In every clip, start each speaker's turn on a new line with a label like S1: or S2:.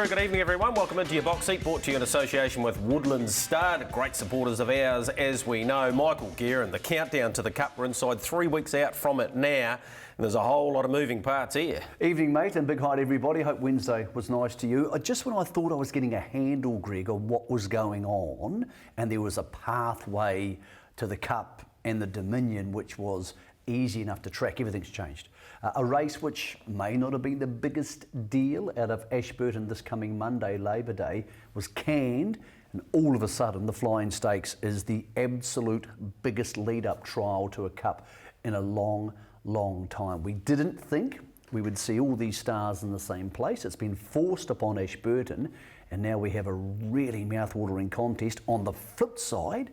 S1: very good evening, everyone. Welcome into your box seat, brought to you in association with Woodlands Stud. Great supporters of ours, as we know. Michael Guerin, the countdown to the Cup. We're inside 3 weeks out from it now, and there's a whole lot of moving parts here.
S2: Evening, mate, and big hi to everybody. Hope Wednesday was nice to you. Just when I thought I was getting a handle, Greg, on what was going on, and there was a pathway to the Cup and the Dominion, which was easy enough to track, everything's changed. A race which may not have been the biggest deal out of Ashburton this coming Monday, Labour Day, was canned, and all of a sudden the Flying Stakes is the absolute biggest lead-up trial to a Cup in a long, long time. We didn't think we would see all these stars in the same place. It's been forced upon Ashburton, and now we have a really mouth-watering contest. On the flip side,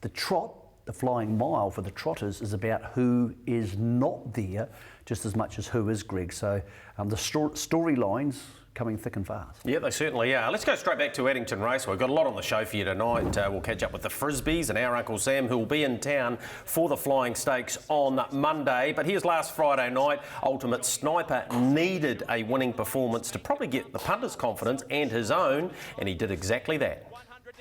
S2: the trot, the flying mile for the Trotters, is about who is not there just as much as who is, Greg. So the storylines coming thick and fast.
S1: Yeah, they certainly are. Let's go straight back to Addington Raceway. We've got a lot on the show for you tonight. We'll catch up with the Frisbys and our Uncle Sam, who will be in town for the Flying Stakes on Monday. But here's last Friday night. Ultimate Sniper needed a winning performance to probably get the punters' confidence and his own, and he did exactly that.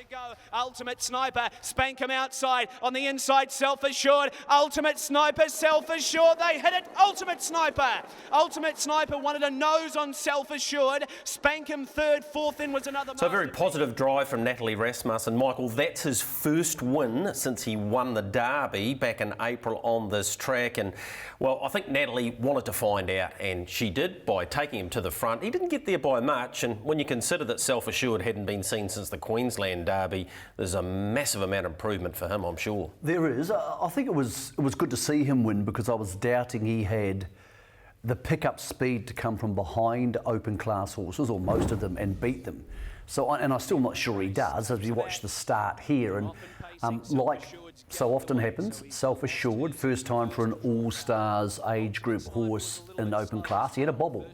S3: Go. Ultimate Sniper, spank him outside, on the inside, Self-Assured. Ultimate Sniper, Self-Assured, they hit it. Ultimate Sniper wanted a nose on Self-Assured. Spank him third, fourth in was another.
S1: So a very positive drive from Anthony Frisby, and Michael, that's his first win since he won the Derby back in April on this track. And well, I think Natalie wanted to find out, and she did by taking him to the front. He didn't get there by much, and when you consider that Self-Assured hadn't been seen since the Queensland Derby, there's a massive amount of improvement for him, I'm sure.
S2: There is. I think it was good to see him win, because I was doubting he had the pickup speed to come from behind open class horses, or most of them, and beat them. So, and I'm still not sure he does, as you watch the start here. And like so often happens, Self-Assured, first time for an All-Stars age group horse in open class. He had a bobble,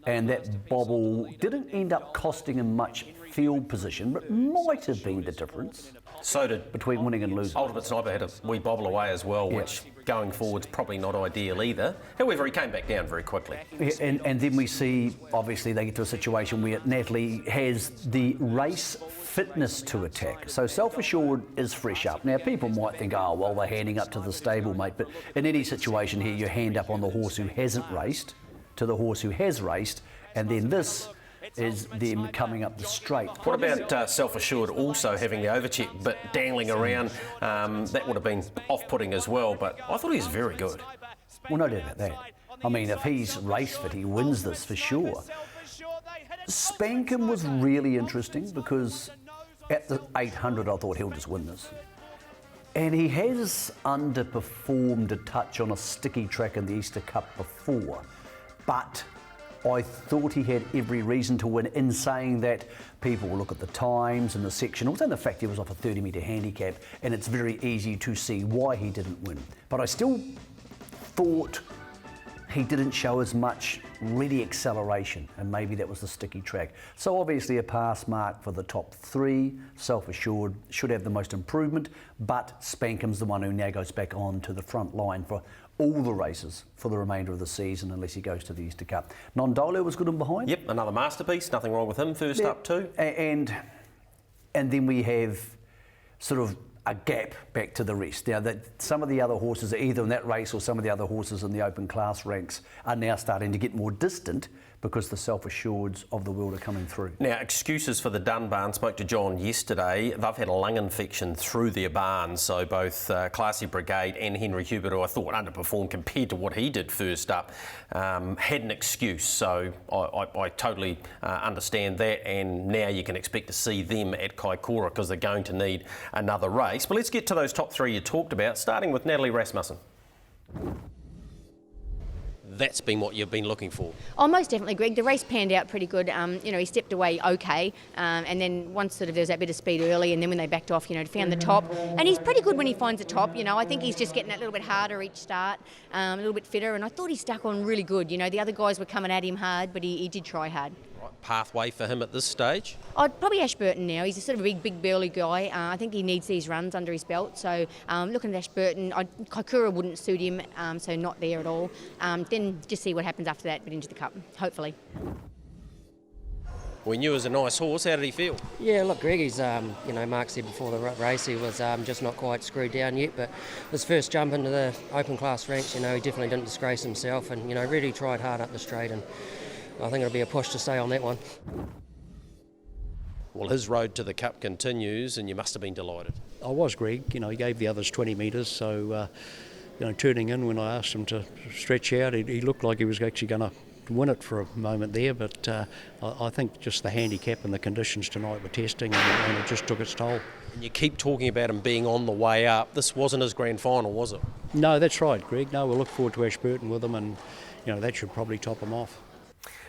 S2: and that bobble didn't end up costing him much field position, but might have been the difference.
S1: So did
S2: between winning and losing.
S1: Ultimate Sniper had a wee bobble away as well, which going forward's probably not ideal either. However, he came back down very quickly.
S2: Yeah, and then we see, obviously, they get to a situation where Natalie has the race fitness to attack. So Self-Assured is fresh up. Now, people might think, oh, well, they're handing up to the stablemate, but in any situation here, you hand up on the horse who hasn't raced to the horse who has raced, and then this is them coming up the straight.
S1: What about Self-Assured also having the overcheck but dangling around? That would have been off-putting as well, but I thought he was very good.
S2: Well, no doubt about that. I mean, if he's race fit, he wins this for sure. Spankham was really interesting, because at the 800 I thought he'll just win this. And he has underperformed a touch on a sticky track in the Easter Cup before, but I thought he had every reason to win. In saying that, people will look at the times and the sectionals and the fact he was off a 30-metre handicap, and it's very easy to see why he didn't win. But I still thought he didn't show as much ready acceleration, and maybe that was the sticky track. So obviously a pass mark for the top three. Self-Assured should have the most improvement, but Spankham's the one who now goes back on to the front line for all the races for the remainder of the season, unless he goes to the Easter Cup. Nondolo was good in behind.
S1: Yep, another masterpiece. Nothing wrong with him. First up too.
S2: And then we have sort of a gap back to the rest. Now, that some of the other horses, either in that race or some of the other horses in the open class ranks, are now starting to get more distant, because the Self-Assureds of the world are coming through.
S1: Now, excuses for the Dunbarn. Spoke to John yesterday. They've had a lung infection through their barns, so both Classy Brigade and Henry Hubert, who I thought underperformed compared to what he did first up, had an excuse. So I totally understand that, and now you can expect to see them at Kaikoura, because they're going to need another race. But let's get to those top three you talked about, starting with Natalie Rasmussen. That's been what you've been looking for.
S4: Oh, most definitely, Greg. The race panned out pretty good. He stepped away okay, and then once sort of there was that bit of speed early, and then when they backed off, found the top. And he's pretty good when he finds the top. I think he's just getting that little bit harder each start, a little bit fitter, and I thought he stuck on really good. The other guys were coming at him hard, but he did try hard.
S1: Right, pathway for him at this stage?
S4: Probably Ashburton now. He's a sort of a big burly guy. I think he needs these runs under his belt. So looking at Ashburton, Kaikoura wouldn't suit him, so not there at all. Then just see what happens after that, but into the Cup, hopefully.
S1: We knew he was a nice horse. How did he feel?
S5: Yeah, look, Greg, he's, Mark said before the race he was just not quite screwed down yet, but his first jump into the open class ranks, he definitely didn't disgrace himself and, really tried hard up the straight, and I think it'll be a push to stay on that one.
S1: Well, his road to the Cup continues, and you must have been delighted.
S6: I was, Greg. He gave the others 20 metres, so, turning in when I asked him to stretch out, he looked like he was actually going to win it for a moment there, but I think just the handicap and the conditions tonight were testing, and it just took its toll.
S1: And you keep talking about him being on the way up. This wasn't his grand final, was it?
S6: No, that's right, Greg. No, we'll look forward to Ashburton with him, and that should probably top him off.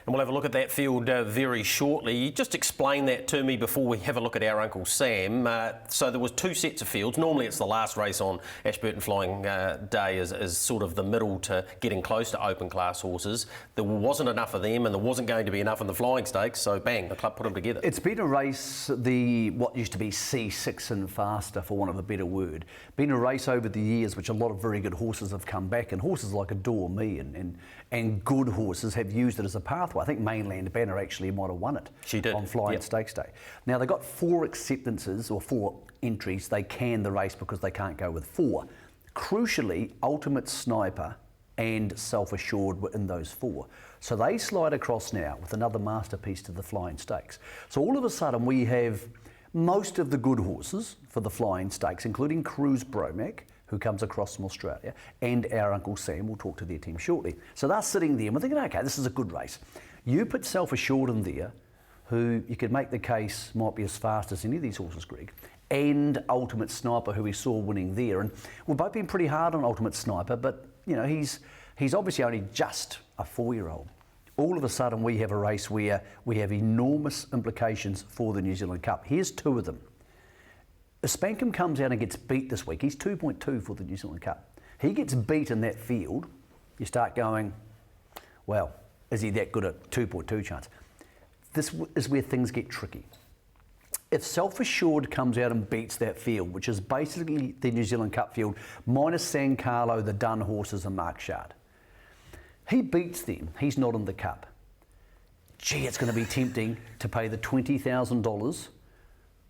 S1: And we'll have a look at that field very shortly. Just explain that to me before we have a look at our Uncle Sam. So there was 2 sets of fields. Normally it's the last race on Ashburton Flying Day is sort of the middle to getting close to open class horses. There wasn't enough of them, and there wasn't going to be enough in the Flying Stakes, so bang, the club put them together.
S2: It's been a race, what used to be C6 and faster, for want of a better word. Been a race over the years which a lot of very good horses have come back, and horses like Adore Me and good horses have used it as a pathway. I think Mainland Banner actually might have won it.
S1: She did.
S2: On Flying
S1: Yep.
S2: Stakes Day. Now, they've got 4 acceptances or 4 entries. They can the race because they can't go with 4. Crucially, Ultimate Sniper and Self-Assured were in those 4. So they slide across now with another masterpiece to the Flying Stakes. So all of a sudden we have most of the good horses for the Flying Stakes, including Cruise Bromac, who comes across from Australia, and our Uncle Sam. We'll talk to their team shortly. So they're sitting there and we're thinking, okay, this is a good race. You put Self-Assured in there, who you could make the case might be as fast as any of these horses, Greg, and Ultimate Sniper, who we saw winning there. And we've both been pretty hard on Ultimate Sniper, but he's obviously only just a 4-year-old. All of a sudden we have a race where we have enormous implications for the New Zealand Cup. Here's 2 of them. If Spankham comes out and gets beat this week, he's 2.2 for the New Zealand Cup. He gets beat in that field, you start going, well, is he that good at 2.2 chance? This is where things get tricky. If Self-Assured comes out and beats that field, which is basically the New Zealand Cup field, minus San Carlo, the Dunn horses and Mark Shard, he beats them, he's not in the Cup. Gee, it's going to be tempting to pay the $20,000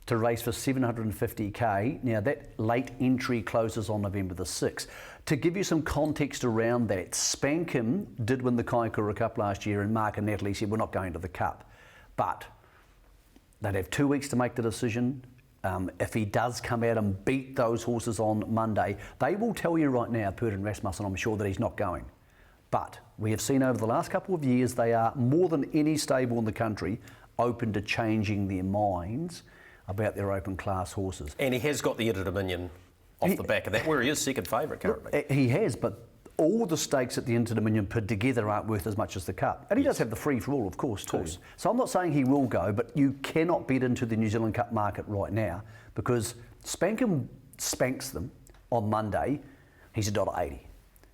S2: to race for 750k. Now that late entry closes on November the 6th. To give you some context around that, Spankham did win the Kaikoura Cup last year, and Mark and Natalie said we're not going to the Cup. But they'd have 2 weeks to make the decision. If he does come out and beat those horses on Monday, they will tell you right now, Pert and Rasmussen, I'm sure, that he's not going. But we have seen over the last couple of years, they are more than any stable in the country open to changing their minds about their open class horses.
S1: And he has got the Inter-Dominion off the back of that, where he is second favourite currently.
S2: He has, but all the stakes at the Inter-Dominion put together aren't worth as much as the Cup. And he does have the free-for-all, of course, too. So I'm not saying he will go, but you cannot bet into the New Zealand Cup market right now, because Spankham spanks them on Monday, he's $1.80.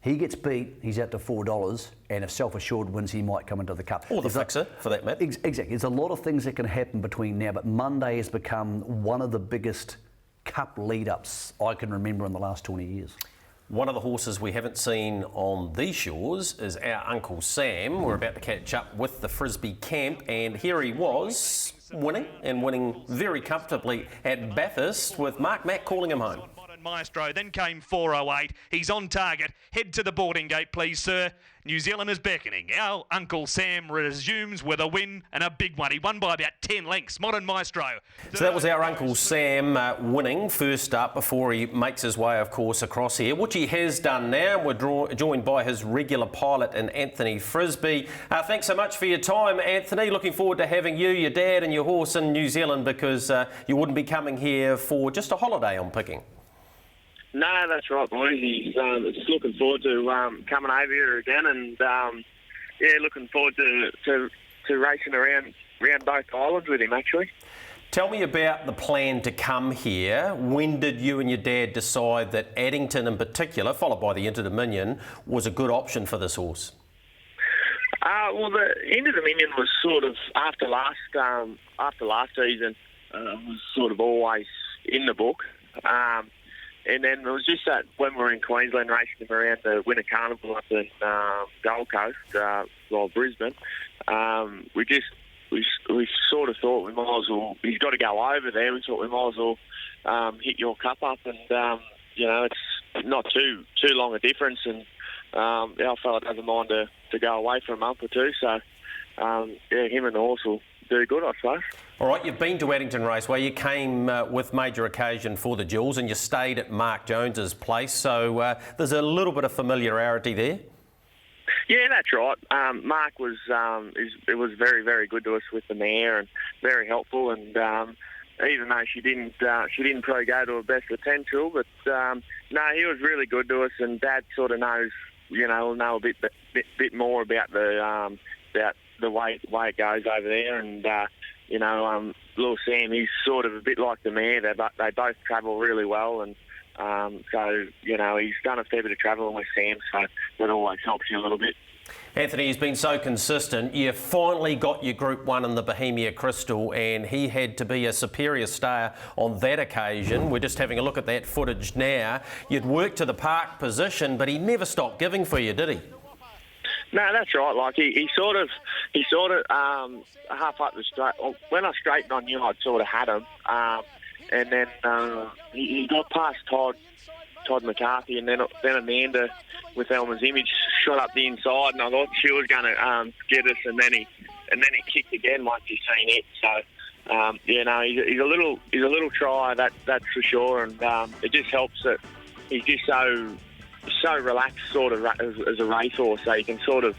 S2: He gets beat, he's out to $4, and if Self-Assured wins, he might come into the Cup.
S1: Or the fixer, for that matter.
S2: Exactly. There's a lot of things that can happen between now, but Monday has become one of the biggest Cup lead-ups I can remember in the last 20 years.
S1: One of the horses we haven't seen on these shores is our Uncle Sam. We're about to catch up with the Frisby camp, and here he was, winning very comfortably at Bathurst, with Mark Mack calling him home.
S7: Maestro, then came 408. He's on target. Head to the boarding gate, please, sir. New Zealand is beckoning. Our Uncle Sam resumes with a win, and a big one. He won by about 10 lengths. Modern Maestro.
S1: So that was our Uncle Sam winning first up before he makes his way, of course, across here, which he has done now. We're joined by his regular pilot in Anthony Frisby. Thanks so much for your time, Anthony. Looking forward to having you, your dad and your horse in New Zealand, because you wouldn't be coming here for just a holiday, I'm picking.
S8: No, that's right, boys. He's just looking forward to coming over here again, and looking forward to racing around both islands with him, actually.
S1: Tell me about the plan to come here. When did you and your dad decide that Addington in particular, followed by the Inter-Dominion, was a good option for this horse?
S8: Well, the Inter-Dominion was sort of after last season was sort of always in the book. And then it was just that when we were in Queensland racing him around the Winter Carnival up in Gold Coast, Brisbane, we just we sort of thought we might as well. He's got to go over there. We thought we might as well hit your cup up, and it's not too long a difference, and our fella doesn't mind to go away for a month or two. So him and the horse will do good, I suppose.
S1: All right, you've been to Addington Raceway. You came with major occasion for the Jewels, and you stayed at Mark Jones's place. So there's a little bit of familiarity there.
S8: Yeah, that's right. Mark was very, very good to us with the mare and very helpful. And even though she didn't probably go to her best potential, but no, he was really good to us. And Dad sort of knows, will know a bit more about the way it goes over there. And little Sam, he's sort of a bit like the mare. They both travel really well, and so he's done a fair bit of travelling with Sam, so that always helps you a little bit.
S1: Anthony, he's been so consistent. You finally got your Group 1 in the Bohemia Crystal, and he had to be a superior stayer on that occasion. We're just having a look at that footage now. You'd worked to the park position, but he never stopped giving for you, did he?
S8: No, that's right. Like he sort of half up the straight. When I straightened, I knew I'd sort of had him, and then he got past Todd McCarthy, and then Amanda with Elmer's Image shot up the inside, and I thought she was going to get us, and then he kicked again once he's seen it. So he's a little try, that's for sure, and it just helps that he's just so relaxed sort of as a racehorse, so you can sort of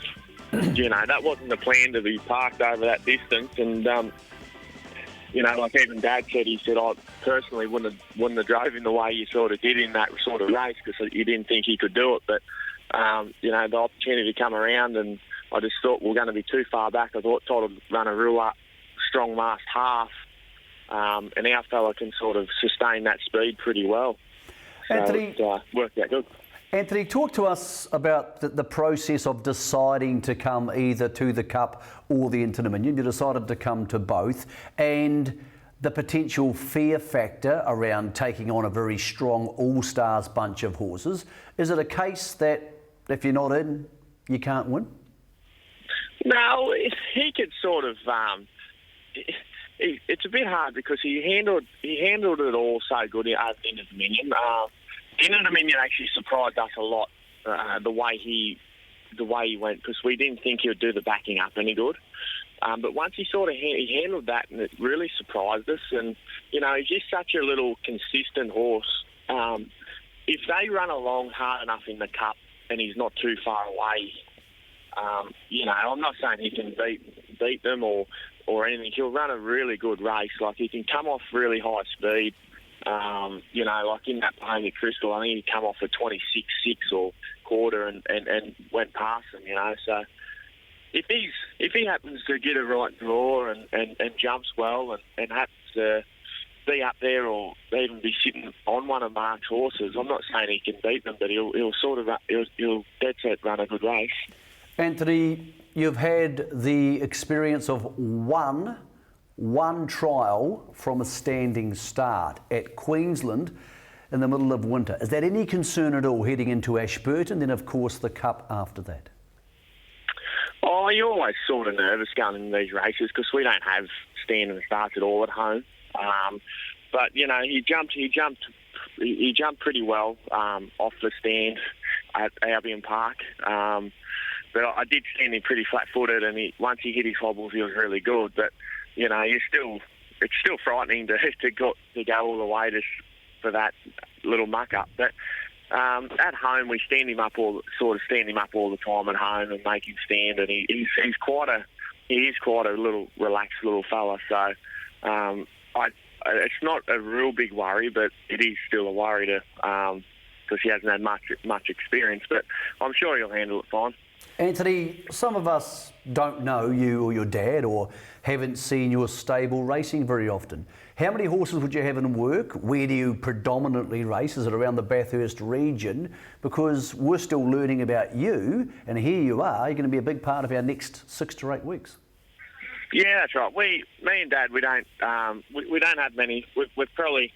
S8: that wasn't the plan to be parked over that distance, and like even Dad said, he said I personally wouldn't have drove him the way you sort of did in that sort of race because you didn't think he could do it, but the opportunity to come around, and I just thought we're going to be too far back. I thought Todd would run a real strong last half, and our fella can sort of sustain that speed pretty well.
S2: Anthony,
S8: so it worked out good.
S2: Anthony, talk to us about the process of deciding to come either to the Cup or the Inter-Dominion. You decided to come to both, and the potential fear factor around taking on a very strong all-stars bunch of horses. Is it a case that if you're not in, you can't win?
S8: No, he could sort of. It's a bit hard because he handled it all so good at the Inter-Dominion. Inter-Dominion actually surprised us a lot, the way he went, because we didn't think he would do the backing up any good. But once he sort of he handled that, and it really surprised us. And he's just such a little consistent horse. If they run along hard enough in the Cup and he's not too far away, I'm not saying he can beat them or anything. He'll run a really good race. Like he can come off really high speed. Like in that Bohemia Crystal, I think he come off a 26.6 or quarter and went past them, So if he happens to get a right draw and jumps well and happens to be up there or even be sitting on one of Mark's horses, I'm not saying he can beat them, but he'll dead set run a good race.
S2: Anthony, you've had the experience of one trial from a standing start at Queensland in the middle of winter. Is that any concern at all heading into Ashburton, then of course the Cup after that?
S8: Oh, you're always sort of nervous going into these races because we don't have standing starts at all at home. But he jumped pretty well off the stand at Albion Park. But I did stand him pretty flat-footed, and once he hit his hobbles, he was really good. But it's still frightening to go all the way for that little muck up. But at home, we stand him up all the time at home and make him stand. And he is quite a little relaxed little fella. So it's not a real big worry, but it is still a worry because he hasn't had much experience. But I'm sure he'll handle it fine.
S2: Anthony, some of us don't know you or your dad or haven't seen your stable racing very often. How many horses would you have in work? Where do you predominantly race? Is it around the Bathurst region? Because we're still learning about you, and here you are. You're going to be a big part of our next 6 to 8 weeks.
S8: Yeah, that's right. Me and Dad, we don't have many. We've probably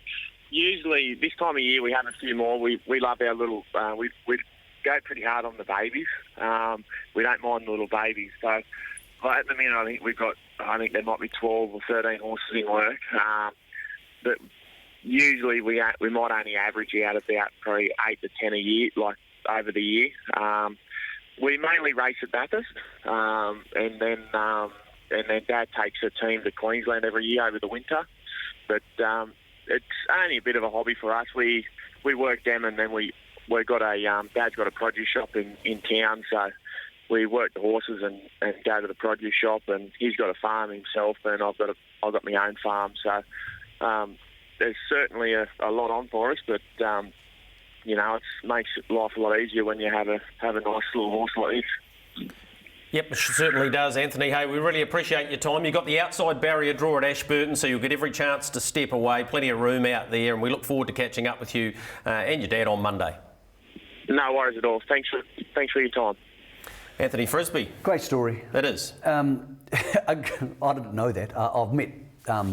S8: usually this time of year we have a few more. We love our little. We go pretty hard on the babies. We don't mind the little babies. So Well, at the minute, I think there might be 12 or 13 horses in work. But usually we might only average out about probably 8 to 10 a year, like over the year. We mainly race at Bathurst, and then Dad takes a team to Queensland every year over the winter. But it's only a bit of a hobby for us. We work them, and then we got Dad's got a produce shop in town, so we work the horses and go to the produce shop, and he's got a farm himself, and I've got my own farm. So there's certainly a lot on for us, but it makes life a lot easier when you have a nice little horse like this.
S1: Yep, it certainly does, Anthony. Hey, we really appreciate your time. You've got the outside barrier draw at Ashburton, so you'll get every chance to step away. Plenty of room out there, and we look forward to catching up with you and your dad on Monday.
S8: No worries at all. Thanks for your time.
S1: Anthony Frisby.
S2: Great story.
S1: It is.
S2: I didn't know that. I've met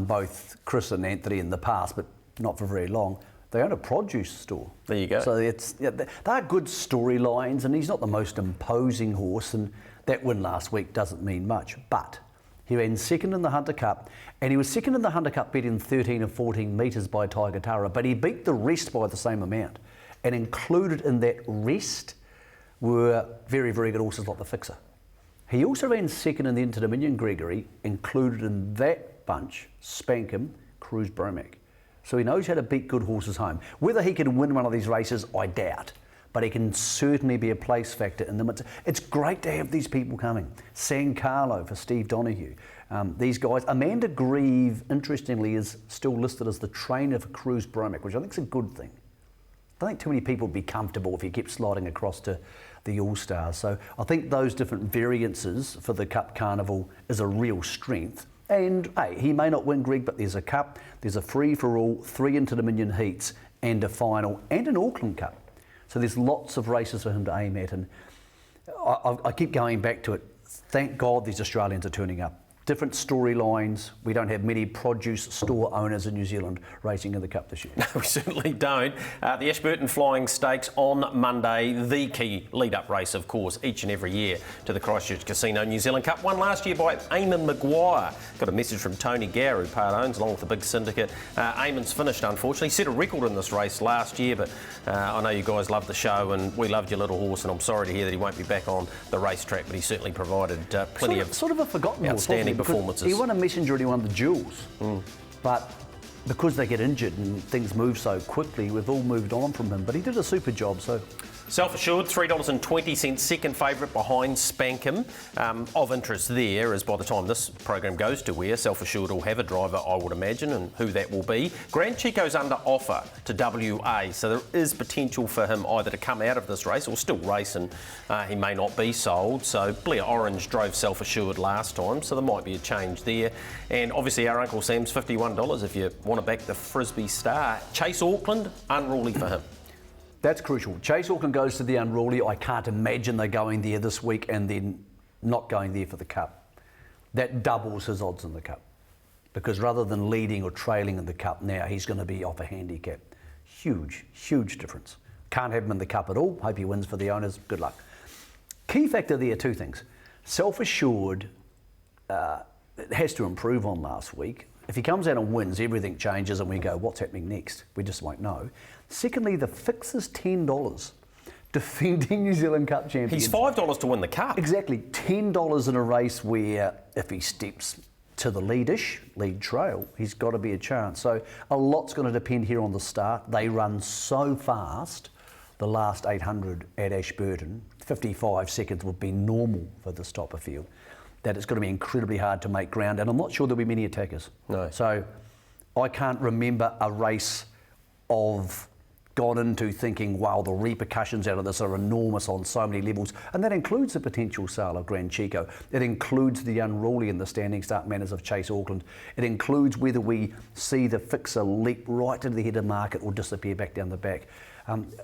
S2: both Chris and Anthony in the past, but not for very long. They own a produce store.
S1: There you go.
S2: So they're good storylines, and he's not the most imposing horse, and that win last week doesn't mean much. But he ran second in the Hunter Cup, and he was second in the Hunter Cup beating 13 or 14 metres by Tiger Tara, but he beat the rest by the same amount. And included in that rest were very, very good horses like the Fixer. He also ran second in the Inter-Dominion Gregory, included in that bunch, Spankum, Cruise Bromac. So he knows how to beat good horses home. Whether he can win one of these races, I doubt. But he can certainly be a place factor in them. It's great to have these people coming. San Carlo for Steve Donoghue. These guys. Amanda Grieve, interestingly, is still listed as the trainer for Cruise Bromac, which I think is a good thing. I don't think too many people would be comfortable if he kept sliding across to the All-Stars. So I think those different variances for the Cup Carnival is a real strength. And hey, he may not win, Greg, but there's a Cup, there's a free-for-all, 3 Inter-Dominion heats and a final and an Auckland Cup. So there's lots of races for him to aim at. And I keep going back to it. Thank God these Australians are turning up. Different storylines. We don't have many produce store owners in New Zealand racing in the Cup this year.
S1: No, we certainly don't. The Ashburton Flying Stakes on Monday, the key lead-up race, of course, each and every year to the Christchurch Casino New Zealand Cup. Won last year by Eamon Maguire. Got a message from Tony Gower, who part owns, along with the big syndicate. Eamon's finished, unfortunately. Set a record in this race last year, but I know you guys love the show, and we loved your little horse, and I'm sorry to hear that he won't be back on the racetrack, but he certainly provided plenty of
S2: sort of a forgotten
S1: outstanding performances.
S2: He won a Messenger and he won the Jewels. But because they get injured and things move so quickly, we've all moved on from him. But he did a super job, so...
S1: Self-assured, $3.20, second favourite behind Spankum. Of interest there is by the time this program goes to air, Self-assured will have a driver, I would imagine, and who that will be. Grand Chico's under offer to WA, so there is potential for him either to come out of this race or still race, and he may not be sold. So Blair Orange drove Self-assured last time, so there might be a change there. And obviously our Uncle Sam's $51 if you want to back the Frisby star. Chase Auckland, unruly for him.
S2: That's crucial. Chase Auckland goes to the unruly. I can't imagine they're going there this week and then not going there for the Cup. That doubles his odds in the Cup. Because rather than leading or trailing in the Cup now, he's going to be off a handicap. Huge, huge difference. Can't have him in the Cup at all. Hope he wins for the owners. Good luck. Key factor there, 2 things. Self-assured has to improve on last week. If he comes out and wins, everything changes and we go, what's happening next? We just won't know. Secondly, the Fixer's $10. Defending New Zealand Cup champion.
S1: He's $5 to win the Cup.
S2: Exactly. $10 in a race where if he steps to the lead trail, he's got to be a chance. So a lot's going to depend here on the start. They run so fast, the last 800 at Ashburton, 55 seconds would be normal for this type of field, that it's going to be incredibly hard to make ground. And I'm not sure there'll be many attackers.
S1: No.
S2: So I can't remember a race I've gone into thinking, wow, the repercussions out of this are enormous on so many levels. And that includes the potential sale of Grand Chico. It includes the unruly and the standing start manners of Chase Auckland. It includes whether we see the Fixer leap right into the head of market or disappear back down the back.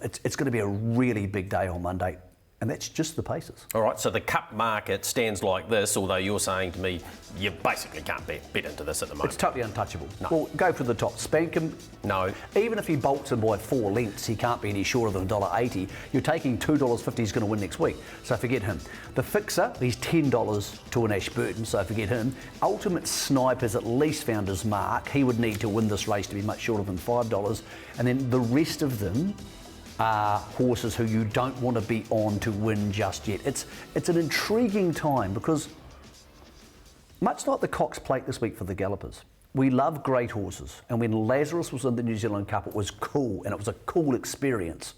S2: It's going to be a really big day on Monday. And that's just the paces.
S1: All right, so the cup market stands like this, although you're saying to me you basically can't bet into this at the moment.
S2: It's totally untouchable.
S1: No.
S2: Well, go for the top. Spank him.
S1: No.
S2: Even if he bolts him by 4 lengths, he can't be any shorter than $1.80. You're taking $2.50 he's going to win next week, so forget him. The Fixer, he's $10 to an Ashburton, so forget him. Ultimate Sniper's at least found his mark. He would need to win this race to be much shorter than $5. And then the rest of them are horses who you don't want to be on to win just yet. It's an intriguing time because, much like the Cox Plate this week for the Gallopers, we love great horses, and when Lazarus was in the New Zealand Cup it was cool and it was a cool experience,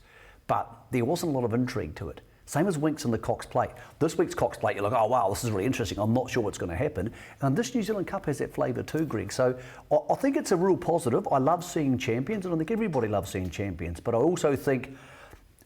S2: but there wasn't a lot of intrigue to it. Same as Winks in the Cox Plate. This week's Cox Plate, you're like, oh wow, this is really interesting. I'm not sure what's going to happen. And this New Zealand Cup has that flavour too, Greg. So I think it's a real positive. I love seeing champions, and I think everybody loves seeing champions. But I also think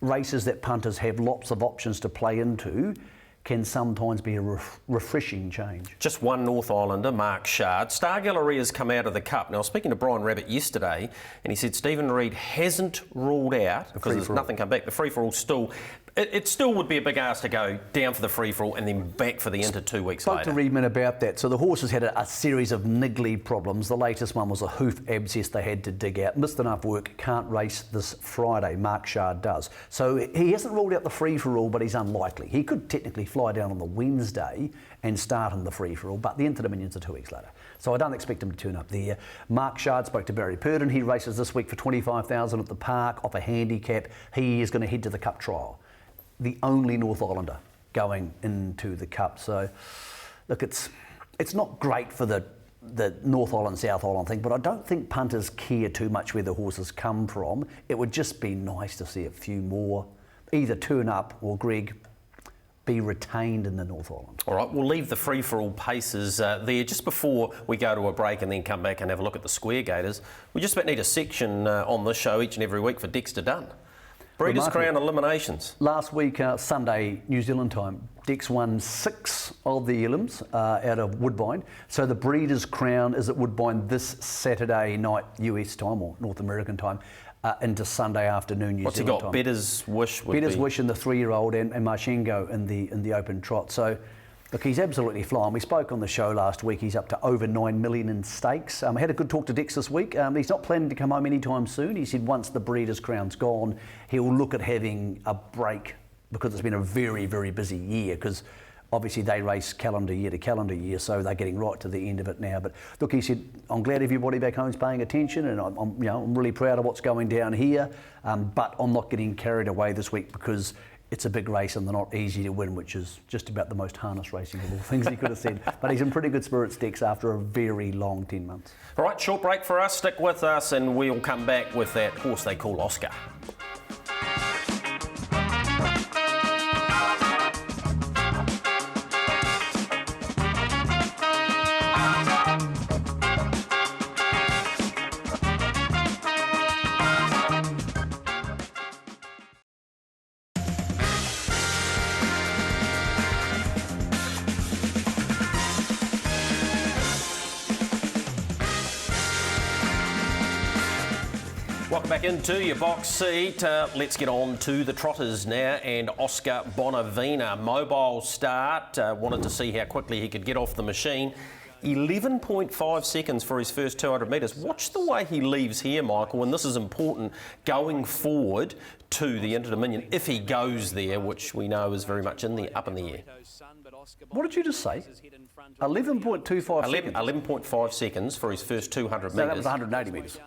S2: races that punters have lots of options to play into can sometimes be a refreshing change.
S1: Just one North Islander, Mark Shard. Star Gallery has come out of the Cup. Now, I was speaking to Brian Rabbit yesterday, and he said Stephen Reid hasn't ruled out, because there's nothing come back, the free-for-all still... It still would be a big ask to go down for the free-for-all and then back for the Inter 2 weeks later.
S2: Spoke to Reedman about that. So the horses had a series of niggly problems. The latest one was a hoof abscess they had to dig out. Missed enough work, can't race this Friday. Mark Shard does. So he hasn't ruled out the free-for-all, but he's unlikely. He could technically fly down on the Wednesday and start in the free-for-all, but the Inter Dominions are 2 weeks later. So I don't expect him to turn up there. Mark Shard spoke to Barry Purdon. He races this week for $25,000 at the Park off a handicap. He is going to head to the Cup trial. The only North Islander going into the Cup. So, look, it's not great for the North Island, South Island thing, but I don't think punters care too much where the horses come from. It would just be nice to see a few more either turn up or, Greg, be retained in the North Island.
S1: All right, we'll leave the free-for-all paces there just before we go to a break and then come back and have a look at the Square Gators. We just about need a section on this show each and every week for Dexter Dunn. Breeders' Crown eliminations.
S2: Last week, Sunday, New Zealand time, Dex won 6 of the elims out of Woodbine. So the Breeders' Crown is at Woodbine this Saturday night, US time or North American time, into Sunday afternoon, New
S1: What's
S2: Zealand
S1: he got?
S2: time.
S1: Better's Wish would
S2: Better's
S1: be...
S2: Wish in the 3-year-old and Marchengo in the open trot. So, look, he's absolutely flying. We spoke on the show last week. He's up to over 9 million in stakes. I had a good talk to Dex this week. He's not planning to come home anytime soon. He said once the Breeders' Crown's gone, he'll look at having a break because it's been a very, very busy year because obviously they race calendar year to calendar year, so they're getting right to the end of it now. But look, he said, I'm glad everybody back home is paying attention, and I'm really proud of what's going down here. But I'm not getting carried away this week because it's a big race and they're not easy to win, which is just about the most harness racing of all things he could have said. But he's in pretty good spirits, Dex, after a very long 10 months.
S1: All right, short break for us. Stick with us and we'll come back with that horse they call Oscar. Welcome back into your box seat. Let's get on to the Trotters now, and Oscar Bonavina. Mobile start, wanted to see how quickly he could get off the machine. 11.5 seconds for his first 200 metres. Watch the way he leaves here, Michael, and this is important going forward to the Inter Dominion if he goes there, which we know is very much up in the air.
S2: What did you just say? 11.25 seconds?
S1: 11.5 seconds for his first 200 metres.
S2: No, that was 180 metres.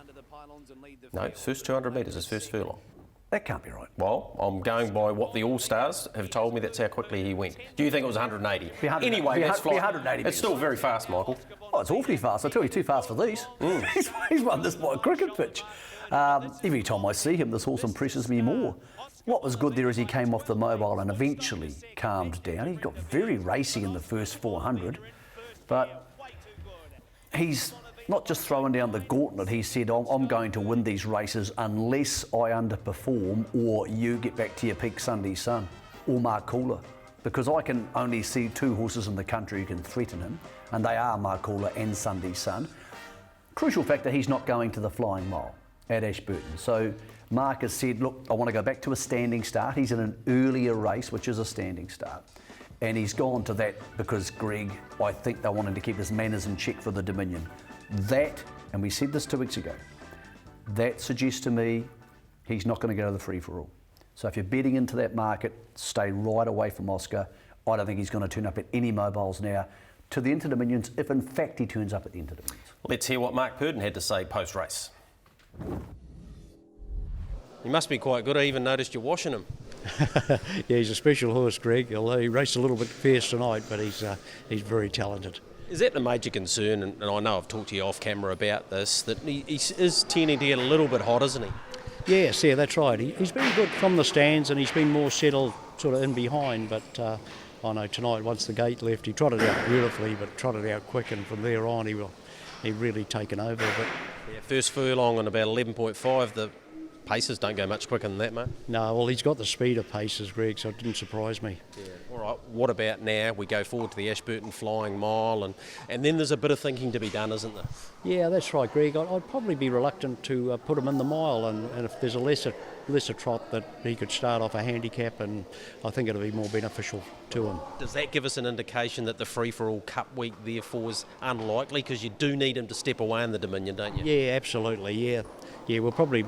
S1: No, his first 200 metres, his first furlong.
S2: That can't be right.
S1: Well, I'm going by what the All-Stars have told me. That's how quickly he went. Do you think it was 180? Anyway, that's flying.
S2: 180
S1: it's still very fast, Michael.
S2: Oh, it's awfully fast. I tell you, too fast for these. He's run this by a cricket pitch. Every time I see him, this horse impresses me more. What was good there is he came off the mobile and eventually calmed down. He got very racy in the first 400, but he's not just throwing down the gauntlet. He said, I'm going to win these races unless I underperform or you get back to your peak Sunday Sun or Mark Cooler, because I can only see 2 horses in the country who can threaten him, and they are Mark Cooler and Sunday Sun. Crucial factor, he's not going to the Flying Mile at Ashburton. So Mark has said, look, I want to go back to a standing start. He's in an earlier race, which is a standing start. And he's gone to that because, Greg, I think they wanted to keep his manners in check for the Dominion. That, and we said this 2 weeks ago, that suggests to me he's not going to go to the free-for-all. So if you're betting into that market, stay right away from Oscar. I don't think he's going to turn up at any mobiles now to the Inter-Dominions, if in fact he turns up at the Inter-Dominions.
S1: Let's hear what Mark Purdon had to say post-race. You must be quite good. I even noticed you're washing him.
S6: Yeah, he's a special horse, Greg, although he raced a little bit fierce tonight, but he's very talented.
S1: Is that the major concern, and I know I've talked to you off camera about this, that he is tending to get a little bit hot, isn't he?
S6: Yes, yeah, that's right. He's been good from the stands and he's been more settled sort of in behind, but I know tonight, once the gate left, he trotted out beautifully, but trotted out quick, and from there on he really taken over. But
S1: yeah, first furlong on about 11.5, the paces don't go much quicker than that, mate.
S6: No, well, he's got the speed of paces, Greg, so it didn't surprise me.
S1: Yeah. All right, what about now? We go forward to the Ashburton Flying Mile, and then there's a bit of thinking to be done, isn't there?
S6: Yeah, that's right, Greg. I'd probably be reluctant to put him in the mile, and if there's a lesser trot that he could start off a handicap, and I think it'll be more beneficial to him.
S1: Does that give us an indication that the free-for-all Cup week therefore is unlikely, because you do need him to step away in the Dominion, don't you?
S6: Yeah, absolutely, yeah. Yeah, we'll probably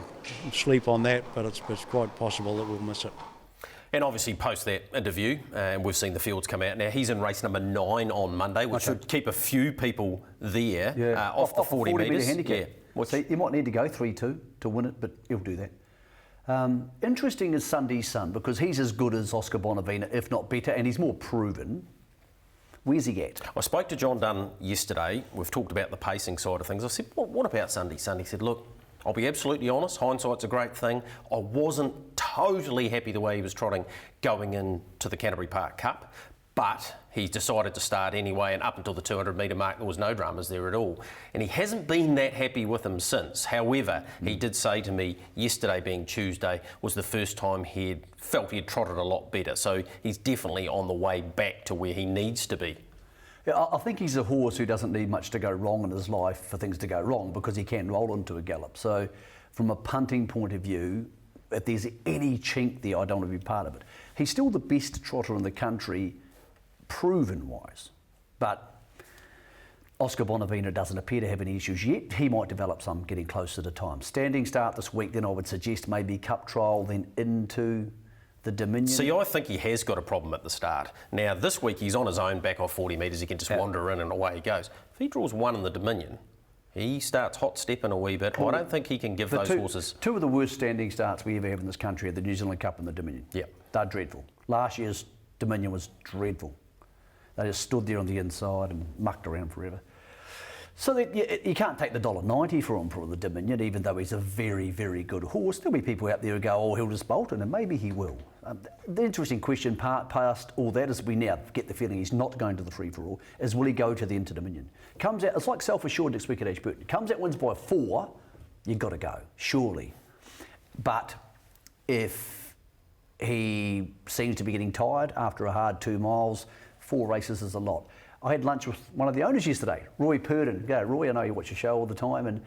S6: sleep on that, but it's quite possible that we'll miss it.
S1: And obviously post that interview, and we've seen the fields come out now, he's in race number 9 on Monday, which should keep a few people there off the 40 metres.
S2: Handicap. Yeah. So you might need to go 3-2 to win it, but he'll do that. Interesting is Sunday's Sun, because he's as good as Oscar Bonavina, if not better, and he's more proven. Where's he at?
S1: I spoke to John Dunn yesterday. We've talked about the pacing side of things. I said, what about Sunday? Sunday said, look, I'll be absolutely honest, hindsight's a great thing. I wasn't totally happy the way he was trotting going into the Canterbury Park Cup, but he decided to start anyway, and up until the 200 metre mark there was no dramas there at all. And he hasn't been that happy with him since. However, he did say to me yesterday, being Tuesday, was the first time he felt he had trotted a lot better. So he's definitely on the way back to where he needs to be.
S2: Yeah, I think he's a horse who doesn't need much to go wrong in his life for things to go wrong, because he can roll into a gallop. So from a punting point of view, if there's any chink there, I don't want to be part of it. He's still the best trotter in the country, proven-wise. But Oscar Bonavina doesn't appear to have any issues yet. He might develop some getting closer to time. Standing start this week, then I would suggest maybe Cup trial, then into the Dominion.
S1: See, I think he has got a problem at the start. Now, this week he's on his own back off 40 metres. He can just wander in and away he goes. If he draws 1 in the Dominion, he starts hot stepping a wee bit. I don't think he can give those horses...
S2: Two of the worst standing starts we ever have in this country are the New Zealand Cup and the Dominion.
S1: Yeah.
S2: They're dreadful. Last year's Dominion was dreadful. They just stood there on the inside and mucked around forever. So that you can't take the $1.90 for him for the Dominion, even though he's a very, very good horse. There'll be people out there who go, oh, he'll just bolt it, and maybe he will. The interesting question past all that is, we now get the feeling he's not going to the free-for-all, is will he go to the Inter-Dominion? Comes out, it's like Self-Assured next week at Ashburton. Comes out, wins by 4, you've got to go, surely. But if he seems to be getting tired after a hard 2 miles, 4 races is a lot. I had lunch with one of the owners yesterday, Roy Purdon. Roy, I know you watch the show all the time, and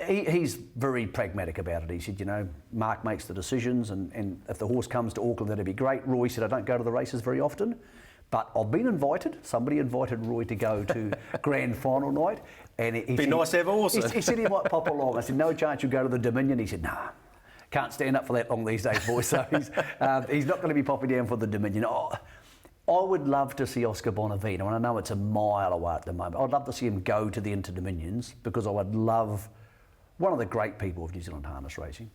S2: he's very pragmatic about it. He said, you know, Mark makes the decisions, and if the horse comes to Auckland, that'd be great. Roy said, I don't go to the races very often, but I've been invited. Somebody invited Roy to go to grand final night. And he said,
S1: nice to have a horse.
S2: He said he might pop along. I said, no chance you'll go to the Dominion. He said, nah, can't stand up for that long these days, boy. So he's not going to be popping down for the Dominion. I would love to see Oscar Bonavina, and I know it's a mile away at the moment. I'd love to see him go to the Inter-Dominions, because I would love one of the great people of New Zealand harness racing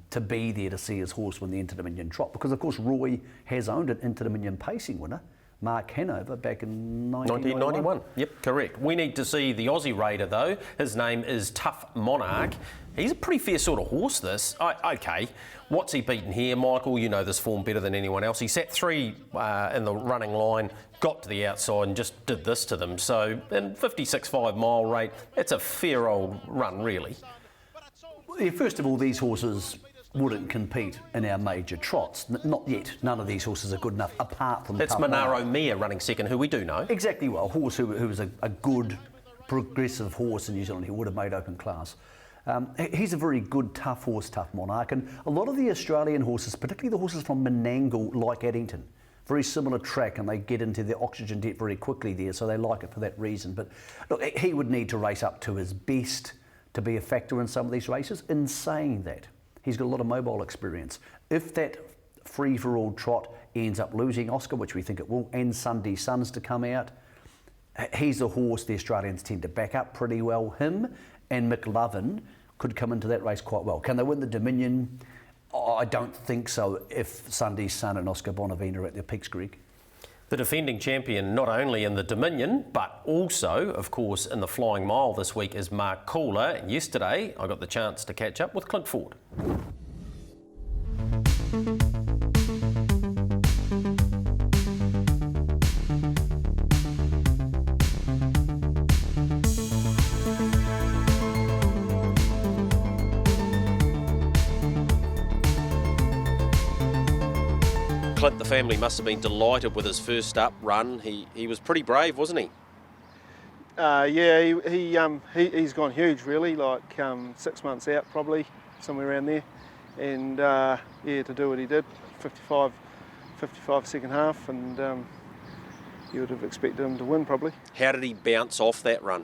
S2: to be there to see his horse win the Inter-Dominion trot. Because, of course, Roy has owned an Inter-Dominion pacing winner, Mark Hanover, back in 1991.
S1: Yep, correct. We need to see the Aussie Raider, though. His name is Tough Monarch. He's a pretty fair sort of horse, this. Okay, what's he beaten here? Michael, you know this form better than anyone else. He sat 3 in the running line, got to the outside and just did this to them. So, in 56.5 mile rate, it's a fair old run, really.
S2: First of all, these horses wouldn't compete in our major trots. Not yet. None of these horses are good enough, apart from...
S1: That's Monaro Mia running second, who we do know.
S2: Exactly, well, a horse who was a good, progressive horse in New Zealand. He would have made open class. He's a very good, tough horse, Tough Monarch, and a lot of the Australian horses, particularly the horses from Menangle, like Addington. Very similar track, and they get into the oxygen debt very quickly there, so they like it for that reason. But look, he would need to race up to his best to be a factor in some of these races. In saying that, he's got a lot of mobile experience. If that free-for-all trot ends up losing Oscar, which we think it will, and Sunday Suns to come out, he's a horse the Australians tend to back up pretty well. Him and McLovin could come into that race quite well. Can they win the Dominion? I don't think so if Sunday Sun and Oscar Bonavina are at their peaks, Greg.
S1: The defending champion, not only in the Dominion, but also, of course, in the Flying Mile this week is Mark Kohler. And yesterday, I got the chance to catch up with Clint Ford. Clint, the family must have been delighted with his first up run. He was pretty brave, wasn't he?
S9: He's gone huge, really, like 6 months out probably, somewhere around there. And to do what he did, 55 second half, and you would have expected him to win probably.
S1: How did he bounce off that run?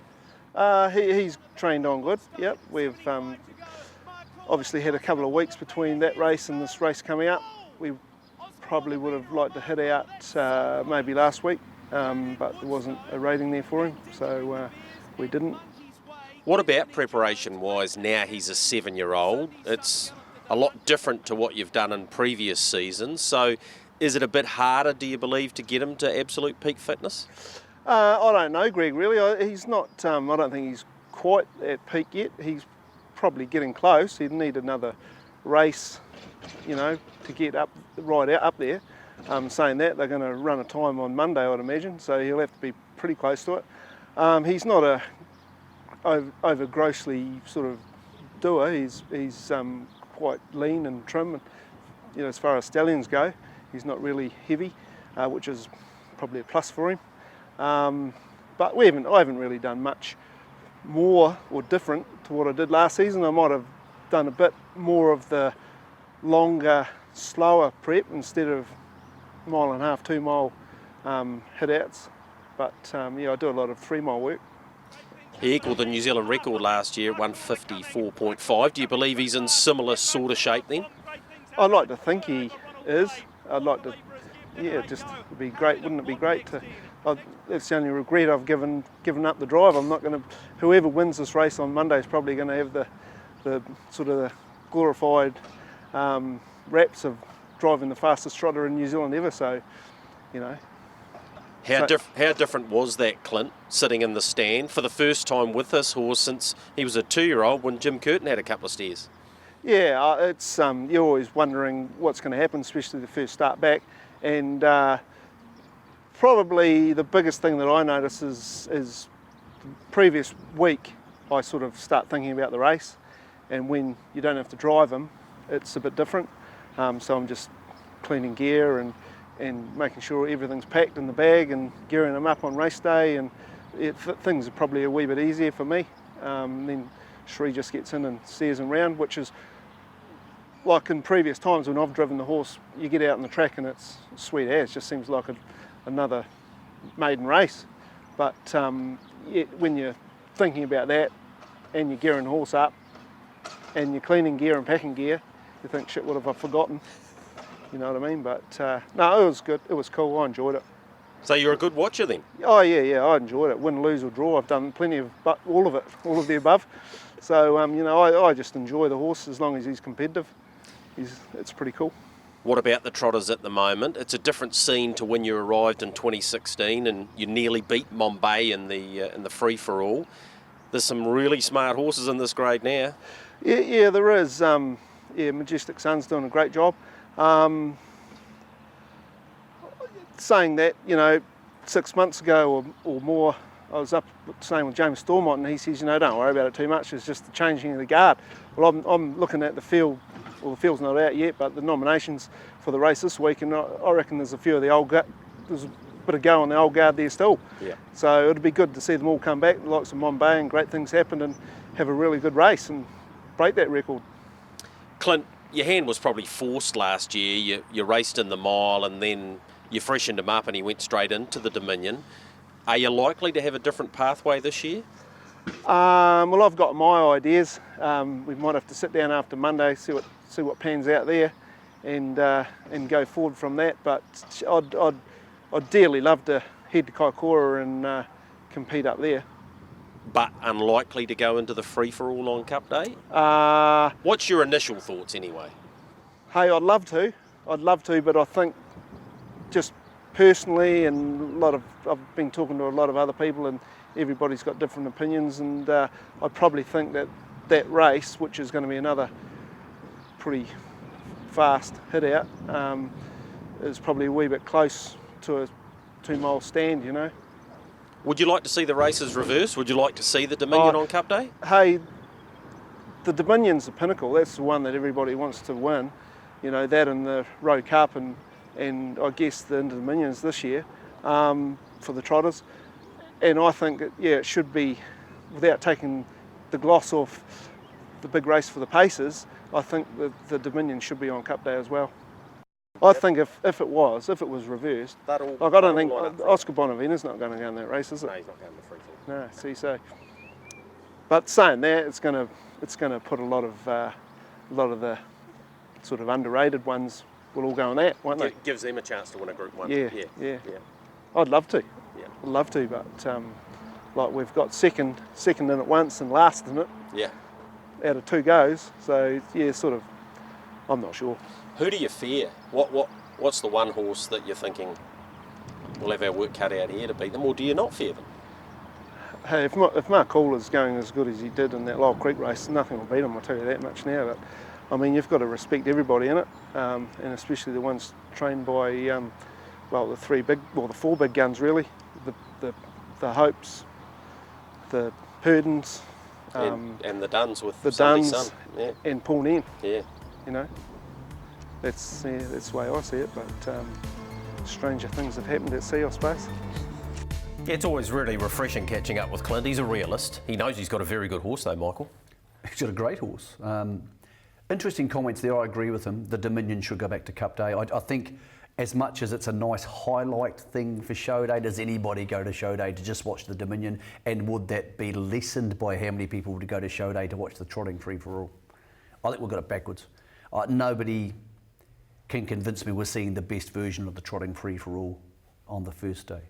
S9: He's trained on good, yep. We've obviously had a couple of weeks between that race and this race coming up. We probably would have liked to hit out maybe last week, but there wasn't a rating there for him, so we didn't.
S1: What about preparation-wise now he's a 7-year-old? It's a lot different to what you've done in previous seasons, so is it a bit harder, do you believe, to get him to absolute peak fitness?
S9: I don't know, Greg, really. He's not, I don't think he's quite at peak yet. He's probably getting close. He'd need another race, to get up there. Saying that, they're going to run a time on Monday, I'd imagine, so he'll have to be pretty close to it. He's not a over grossly sort of doer. He's quite lean and trim, and as far as stallions go, he's not really heavy, which is probably a plus for him. But I haven't really done much more or different to what I did last season. I might have done a bit more of the longer, slower prep instead of 1.5 mile, 2 mile hit outs. But I do a lot of 3 mile work.
S1: He equalled the New Zealand record last year at 154.5. Do you believe he's in similar sort of shape then?
S9: I'd like to think he is. I'd like to, just it'd be great. Wouldn't it be great to? That's the only regret I've given up the drive. I'm not going to. Whoever wins this race on Monday is probably going to have the sort of the glorified raps of driving the fastest trotter in New Zealand ever. So,
S1: How different was that, Clint, sitting in the stand for the first time with this horse since he was a 2-year-old when Jim Curtin had a couple of steers?
S9: Yeah, it's you're always wondering what's going to happen, especially the first start back, and probably the biggest thing that I notice is the previous week I sort of start thinking about the race, and when you don't have to drive them, it's a bit different. So I'm just cleaning gear and making sure everything's packed in the bag and gearing them up on race day, and things are probably a wee bit easier for me. Then Shree just gets in and steers them round, which is like in previous times when I've driven the horse, you get out on the track and it's sweet as, just seems like another maiden race. But when you're thinking about that and you're gearing the horse up and you're cleaning gear and packing gear, you think, shit, what have I forgotten? You know what I mean? But no, it was good. It was cool. I enjoyed it.
S1: So you're a good watcher then?
S9: Oh yeah, I enjoyed it. Win, lose or draw, I've done plenty of, but all of it, all of the above. So I just enjoy the horse as long as he's competitive. It's pretty cool.
S1: What about the Trotters at the moment? It's a different scene to when you arrived in 2016 and you nearly beat Mombay in the free for all. There's some really smart horses in this grade now.
S9: Yeah, there is. Majestic Sun's doing a great job. Saying that, 6 months ago or more, I was up staying with James Stormont, and he says, don't worry about it too much, it's just the changing of the guard. Well, I'm looking at the field, well, the field's not out yet, but the nominations for the race this week, and I reckon there's a few of the old guard, there's a bit of go on the old guard there still.
S1: Yeah.
S9: So it'd be good to see them all come back, the likes of Mombay, and great things happen, and have a really good race. And break that record.
S1: Clint, your hand was probably forced last year. You raced in the mile and then you freshened him up and he went straight into the Dominion. Are you likely to have a different pathway this year?
S9: Well, I've got my ideas. We might have to sit down after Monday, see what pans out there, and go forward from that. But I'd dearly love to head to Kaikoura and compete up there.
S1: But unlikely to go into the free-for-all on Cup Day? What's your initial thoughts anyway?
S9: Hey, I'd love to, but I think just personally, and I've been talking to a lot of other people, and everybody's got different opinions, and I probably think that race, which is going to be another pretty fast hit out, is probably a wee bit close to a 2 mile stand, you know.
S1: Would you like to see the races reversed? Would you like to see the Dominion on Cup Day?
S9: Hey, the Dominion's the pinnacle. That's the one that everybody wants to win. You know, that and the Roe Cup and I guess the Inter-Dominions this year for the Trotters. And I think, it should be, without taking the gloss off the big race for the Pacers, I think the Dominion should be on Cup Day as well. I think if it was reversed, I don't think Oscar Bonavina's not going to go in that race, is it?
S1: No, he's not going to the free-for-all.
S9: No, see, so. But saying that, it's going to put a lot of the sort of underrated ones will all go on that, won't they?
S1: Gives them a chance to win a Group 1.
S9: Yeah. I'd love to.
S1: Yeah.
S9: I'd love to, but like we've got second in it once and last in it.
S1: Yeah.
S9: Out of 2 goes, so yeah, sort of. I'm not sure.
S1: Who do you fear? What's the one horse that you're thinking we'll have our work cut out here to beat them, or do you not fear them?
S9: Hey, if Mark Caller's going as good as he did in that Lyle Creek race, nothing will beat him. I'll tell you that much now. But I mean, you've got to respect everybody in it, and especially the ones trained by the 4 big guns really, the Hopes, the Purdens,
S1: and the Duns with
S9: the
S1: Sunday
S9: Duns,
S1: Sun.
S9: and Paul Nen.
S1: Yeah.
S9: You know, that's the way I see it. But stranger things have happened at sea, I suppose.
S1: Yeah, it's always really refreshing catching up with Clint. He's a realist. He knows he's got a very good horse though, Michael.
S2: He's got a great horse. Interesting comments there, I agree with him. The Dominion should go back to Cup Day. I think as much as it's a nice highlight thing for show day, does anybody go to show day to just watch the Dominion? And would that be lessened by how many people would go to show day to watch the Trotting free-for-all? I think we've got it backwards. Nobody can convince me we're seeing the best version of the Trotting free-for-all on the first day.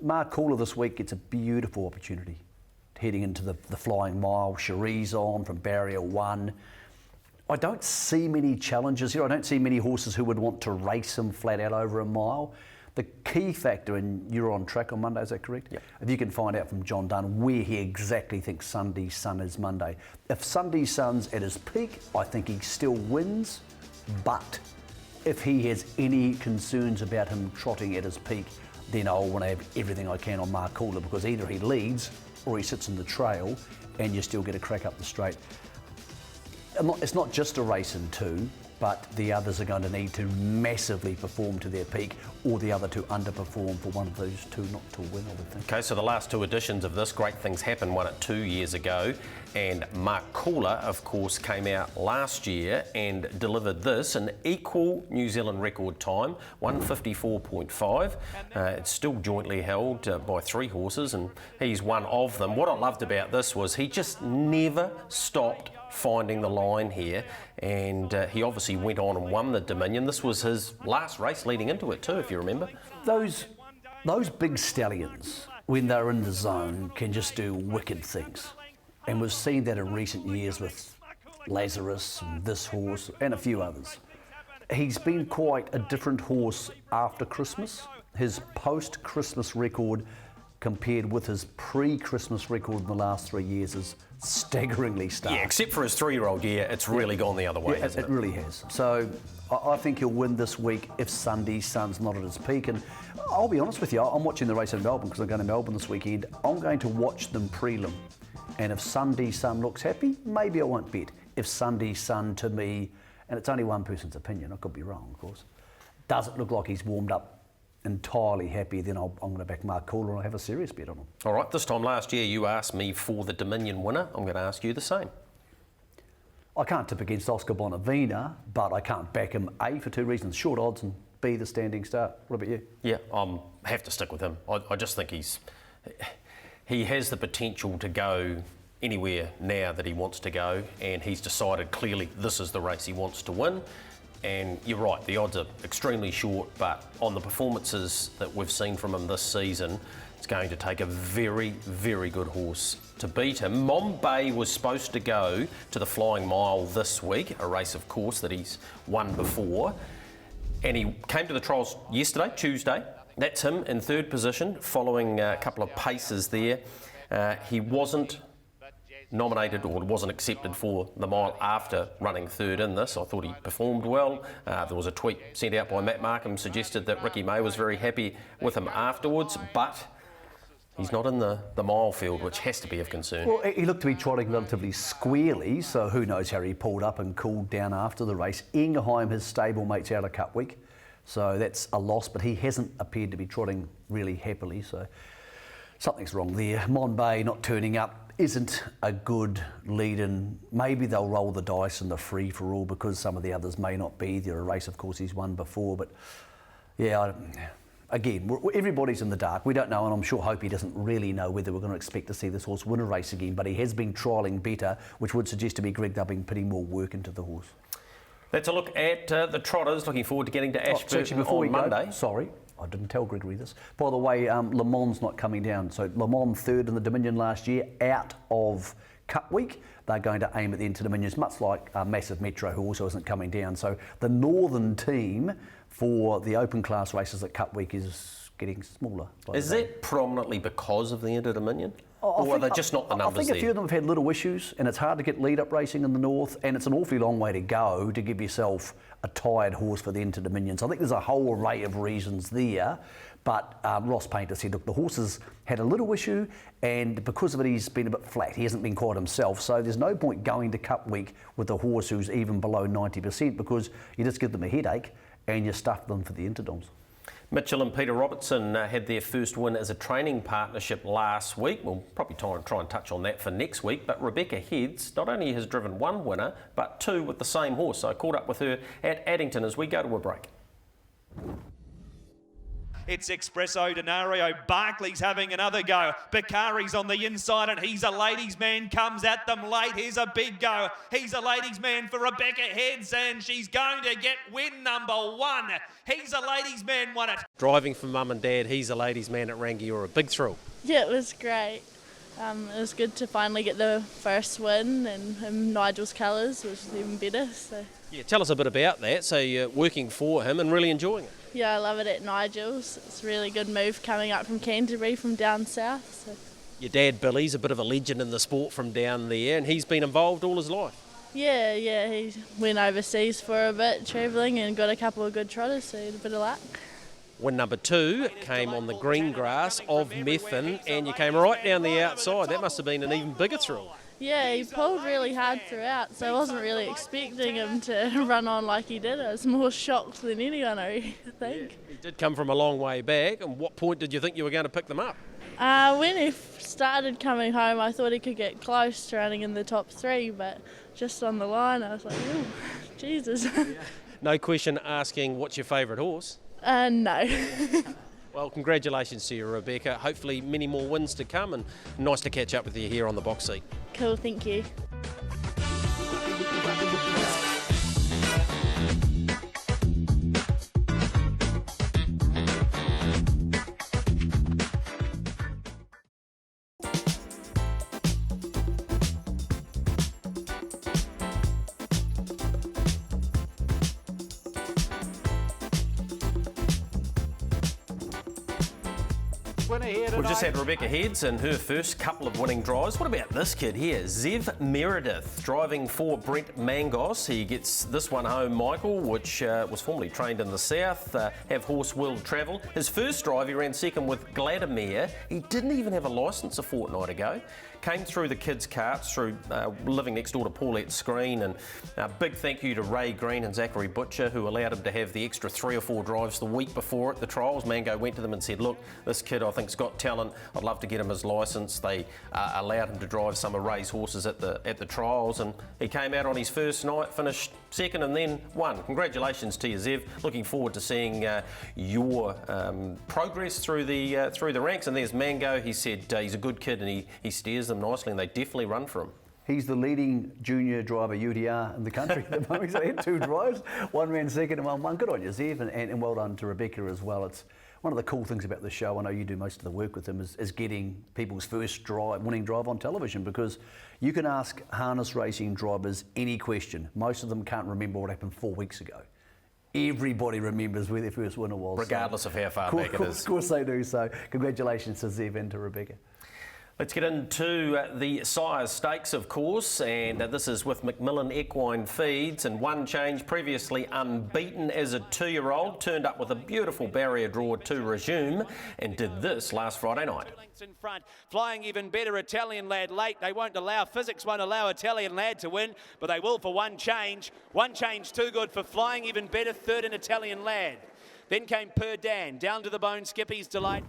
S2: Mark Calder this week gets a beautiful opportunity heading into the flying mile. Cherie's on from barrier 1. I don't see many challenges here. I don't see many horses who would want to race him flat out over a mile. The key factor, and you're on track on Monday, is that correct?
S1: Yep.
S2: If you can find out from John Dunn where he exactly thinks Sunday Sun is Monday. If Sunday Sun's at his peak, I think he still wins. But if he has any concerns about him trotting at his peak, then I'll want to have everything I can on Mark Calder, because either he leads or he sits in the trail and you still get a crack up the straight. It's not just a race in 2, but the others are going to need to massively perform to their peak, or the other 2 underperform for one of those 2 not to win, I would think.
S1: Okay, so the last 2 editions of this, Great Things Happen, won it 2 years ago, and Mark Calder, of course, came out last year and delivered this, an equal New Zealand record time, 154.5. It's still jointly held by 3 horses, and he's one of them. What I loved about this was he just never stopped finding the line here, and he obviously went on and won the Dominion. This was his last race leading into it too, if you remember.
S2: Those big stallions, when they're in the zone, can just do wicked things. And we've seen that in recent years with Lazarus and this horse and a few others. He's been quite a different horse after Christmas. His post-Christmas record compared with his pre-Christmas record in the last 3 years is staggeringly stark.
S1: Yeah, except for his 3-year-old year, it's really gone the other way, hasn't it?
S2: It really has. So I think he'll win this week if Sunday Sun's not at his peak. And I'll be honest with you, I'm watching the race in Melbourne because I'm going to Melbourne this weekend. I'm going to watch them prelim. And if Sunday Sun looks happy, maybe I won't bet. If Sunday Sun, to me, and it's only one person's opinion, I could be wrong, of course, doesn't look like he's warmed up entirely happy, then I'm going to back Mark Calder and I'll have a serious bet on him.
S1: All right, this time last year you asked me for the Dominion winner. I'm going to ask you the same.
S2: I can't tip against Oscar Bonavina, but I can't back him, A, for 2 reasons. Short odds and B, the standing start. What about you?
S1: Yeah, I have to stick with him. I just think he has the potential to go anywhere now that he wants to go, and he's decided clearly this is the race he wants to win. And you're right, the odds are extremely short, but on the performances that we've seen from him this season, it's going to take a very, very good horse to beat him. Mombay was supposed to go to the Flying Mile this week, a race, of course, that he's won before. And he came to the trials yesterday, Tuesday. That's him in 3rd position, following a couple of paces there. He wasn't nominated or wasn't accepted for the mile after running 3rd in this. I thought he performed well. There was a tweet sent out by Matt Markham suggested that Ricky May was very happy with him afterwards, but he's not in the mile field, which has to be of concern.
S2: Well, he looked to be trotting relatively squarely, so who knows how he pulled up and cooled down after the race. Ingeheim, his stablemate's out of Cup Week, so that's a loss, but he hasn't appeared to be trotting really happily, so something's wrong there. Monbay not turning up isn't a good lead-in. Maybe they'll roll the dice in the free-for-all because some of the others may not be there. A race, of course, he's won before, but yeah, again, everybody's in the dark. We don't know, and I'm sure Hopi doesn't really know whether we're going to expect to see this horse win a race again, but he has been trialling better, which would suggest to me, Greg, they've been putting more work into the horse.
S1: Let's look at the Trotters. Looking forward to getting to Ashburton on Monday.
S2: Sorry, I didn't tell Gregory this. By the way, Le Mans not coming down. So Le Mans 3rd in the Dominion last year, out of Cup Week. They're going to aim at the Inter-Dominions, much like Massive Metro, who also isn't coming down. So the northern team for the open class races at Cup Week is getting smaller.
S1: Is that prominently because of the Inter-Dominion? Or are they just not the numbers there?
S2: I think a few of them have had little issues, and it's hard to get lead-up racing in the north, and it's an awfully long way to go to give yourself a tired horse for the Inter-Dominion. So I think there's a whole array of reasons there, but Ross Painter said, look, the horse has had a little issue, and because of it, he's been a bit flat. He hasn't been quite himself, so there's no point going to Cup Week with a horse who's even below 90% because you just give them a headache and you stuff them for the Interdoms.
S1: Mitchell and Peter Robertson had their first win as a training partnership last week. We'll probably try and touch on that for next week. But Rebecca Heads not only has driven 1 winner, but 2 with the same horse. So I caught up with her at Addington as we go to a break.
S7: It's Espresso Denario. Barkley's having another go. Bakari's on the inside and he's a ladies' man. Comes at them late. Here's a big go. He's a ladies' man for Rebecca Heads and she's going to get win number 1. He's a ladies' man, won it.
S1: Driving for mum and dad, he's a ladies' man at Rangiora. Big thrill.
S10: Yeah, it was great. It was good to finally get the first win and in Nigel's colours, which is even better. So.
S1: Yeah, tell us a bit about that. So you're working for him and really enjoying it.
S10: Yeah, I love it at Nigel's. It's a really good move coming up from Canterbury from down south. So.
S1: Your dad Billy's a bit of a legend in the sport from down there and he's been involved all his life.
S10: Yeah, he went overseas for a bit travelling and got a couple of good trotters, so he had a bit of luck.
S1: Win number 2 came on the green grass of Methven and you came right down the outside. That must have been an even bigger thrill.
S10: Yeah, he pulled really hard throughout, so I wasn't really expecting him to run on like he did. I was more shocked than anyone, I think.
S1: Yeah, he did come from a long way back. And what point did you think you were going to pick them up?
S10: When he started coming home, I thought he could get close to running in the top 3, but just on the line, I was like, oh, Jesus.
S1: Yeah. No question asking what's your favourite horse?
S10: No.
S1: Well, congratulations to you, Rebecca. Hopefully many more wins to come and nice to catch up with you here on the box seat.
S10: Cool, thank you.
S1: We've just had Rebecca Heads in her first couple of winning drives. What about this kid here? Zev Meredith, driving for Brent Mangos. He gets this one home, Michael, which was formerly trained in the south, have horse world travel. His first drive, he ran second with Gladimir. He didn't even have a licence a fortnight ago. came through the kids' carts, through living next door to Paulette's screen, and a big thank you to Ray Green and Zachary Butcher, who allowed him to have the extra 3 or 4 drives the week before at the trials. Mango went to them and said, look, this kid I think's got talent, I'd love to get him his licence. They allowed him to drive some of Ray's horses at the trials, and he came out on his first night, finished second and then won. Congratulations to you, Zev. Looking forward to seeing your progress through the ranks. And there's Mango. He said he's a good kid and he steers them nicely, and they definitely run for him.
S2: He's the leading junior driver UDR in the country at the moment. So he had 2 drives, 1 ran second and 1 won. Good on you, Zev, and well done to Rebecca as well. It's one of the cool things about the show, I know you do most of the work with him, is getting people's first winning drive on television, because you can ask harness racing drivers any question. Most of them can't remember what happened 4 weeks ago. Everybody remembers where their first winner was.
S1: Regardless of how far back it is.
S2: Of course they do. So congratulations to Zev and to Rebecca.
S1: Let's get into the Sires Stakes, of course, and this is with Macmillan Equine Feeds, and One Change, previously unbeaten as a 2-year-old, turned up with a beautiful barrier draw to resume and did this last Friday night.
S3: 2 lengths in front, Flying Even Better, Italian Lad late. They won't allow, physics won't allow Italian Lad to win, but they will for One Change. One Change too good for Flying Even Better, third in Italian Lad. Then came Per Dan, down to the bone, Skippy's Delight.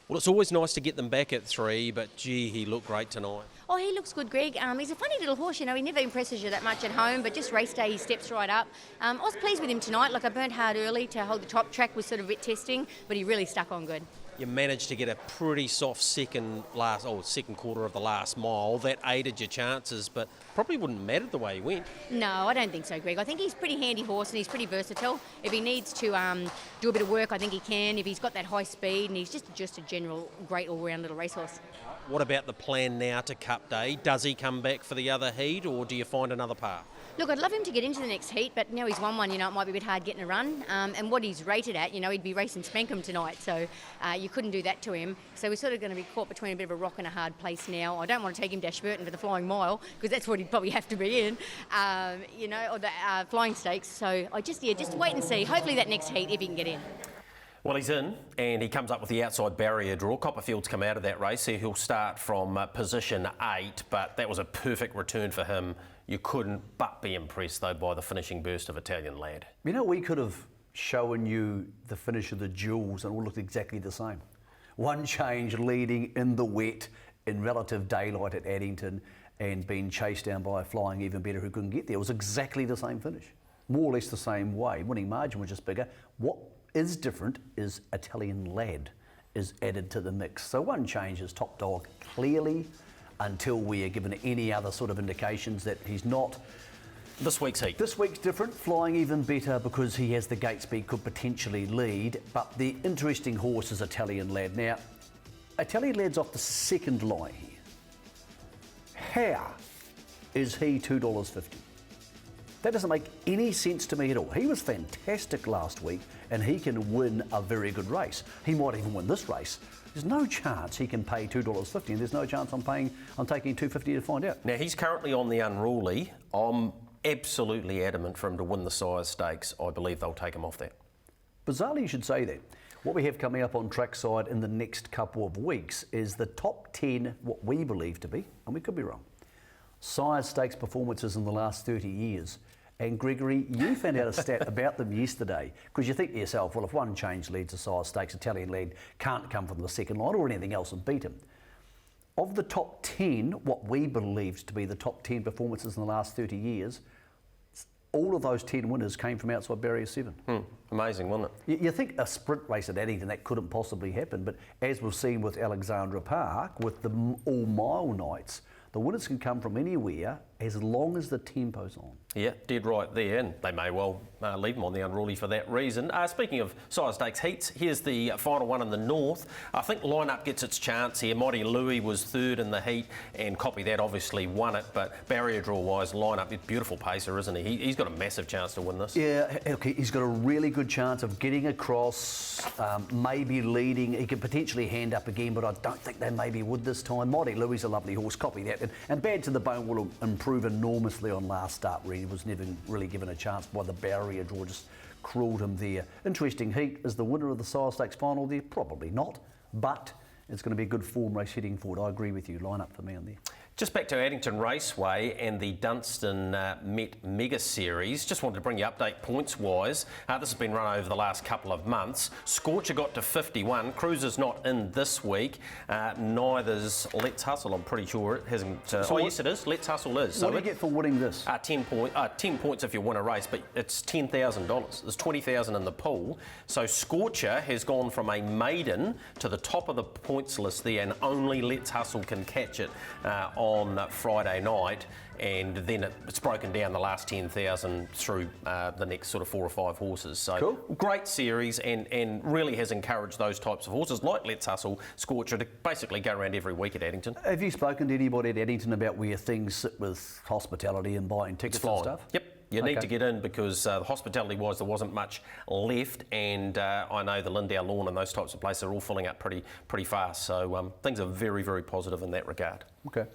S1: Well, it's always nice to get them back at 3, but gee, he looked great tonight.
S4: Oh, he looks good, Greg. He's a funny little horse, you know. He never impresses you that much at home, but just race day, he steps right up. I was pleased with him tonight. Like, I burnt hard early to hold the top. Track was sort of a bit testing, but he really stuck on good.
S1: You managed to get a pretty soft second quarter of the last mile. That aided your chances, but probably wouldn't matter the way he went.
S4: No, I don't think so, Greg. I think he's a pretty handy horse and he's pretty versatile. If he needs to do a bit of work, I think he can. If he's got that high speed, and he's just a general great all-round little racehorse.
S1: What about the plan now to Cup Day? Does he come back for the other heat, or do you find another path?
S4: Look, I'd love him to get into the next heat, but now he's won one, you know, it might be a bit hard getting a run. And what he's rated at, you know, he'd be racing Spankum tonight, so you couldn't do that to him. So we're sort of going to be caught between a bit of a rock and a hard place now. I don't want to take him to Ashburton for the Flying Mile, because that's what he'd probably have to be in, you know, or the Flying Stakes. So just wait and see. Hopefully that next heat, if he can get in.
S1: Well, he's in, and he comes up with the outside barrier draw. Copperfield's come out of that race, so he'll start from position 8, but that was a perfect return for him. You couldn't but be impressed, though, by the finishing burst of Italian Lad.
S2: You know, we could have shown you the finish of the Jewels and it all looked exactly the same. One Change leading in the wet in relative daylight at Addington and being chased down by a Flying Even Better who couldn't get there. It was exactly the same finish, more or less the same way. Winning margin was just bigger. What is different is Italian Lad is added to the mix. So One Change is top dog clearly, until we are given any other sort of indications that he's not.
S1: This week's heat.
S2: This week's different, Flying Even Better because he has the gate speed, could potentially lead, but the interesting horse is Italian Lad. Now, Italian Lad's off the second line here. How is he $2.50? That doesn't make any sense to me at all. He was fantastic last week and he can win a very good race. He might even win this race. There's no chance he can pay $2.50 and there's no chance I'm taking $2.50 to find out.
S1: Now, he's currently on the unruly. I'm absolutely adamant for him to win the Sires Stakes. I believe they'll take him off that.
S2: Bizarrely, you should say that. What we have coming up on trackside in the next couple of weeks is the top 10, what we believe to be, and we could be wrong, Sires Stakes performances in the last 30 years. And Gregory, you found out a stat about them yesterday, because you think to yourself, well, if One Change leads to Sires Stakes, Italian Lad can't come from the second line or anything else and beat him. Of the top 10, what we believed to be the top 10 performances in the last 30 years, all of those 10 winners came from outside barrier 7.
S1: Amazing, wasn't it?
S2: You think a sprint race at Addington, that couldn't possibly happen, but as we've seen with Alexandra Park, with the all-mile nights, the winners can come from anywhere as long as the tempo's on.
S1: Yeah, dead right there, and they may well leave him on the unruly for that reason. Speaking of Sires Stakes heats, here's the final one in the north. I think lineup gets its chance here. Mighty Louis was third in the heat, and Copy That obviously won it, but barrier draw-wise, lineup, beautiful pacer, isn't he? He's got a massive chance to win this.
S2: Yeah, okay, he's got a really good chance of getting across, maybe leading. He could potentially hand up again, but I don't think they maybe would this time. Mighty Louis is a lovely horse, Copy That, and Bad to the Bone will improve enormously on last start, where he was never really given a chance by the barrier draw, just cruelled him there. Interesting heat. Is the winner of the Sires Stakes final there? Probably not, but it's going to be a good form race heading forward. I agree with you. Line up for me on there.
S1: Just back to Addington Raceway and the Dunstan Met Mega Series. Just wanted to bring you update points-wise. This has been run over the last couple of months. Scorcher got to 51. Cruiser's not in this week. Neither's Let's Hustle. I'm pretty sure it hasn't. Yes, it is. Let's Hustle is.
S2: What do you get for winning this?
S1: 10 points if you win a race, but it's $10,000. There's $20,000 in the pool. So Scorcher has gone from a maiden to the top of the points list there, and only Let's Hustle can catch it on Friday night, and then it's broken down the last 10,000 through the next sort of 4 or 5 horses. So
S2: cool.
S1: Great series, and really has encouraged those types of horses like Let's Hustle, Scorcher to basically go around every week at Addington.
S2: Have you spoken to anybody at Addington about where things sit with hospitality and buying tickets and stuff?
S1: Yep. You need to get in because hospitality-wise there wasn't much left, and I know the Lindau Lawn and those types of places are all filling up pretty fast. So things are very, very positive in that regard.
S2: Okay.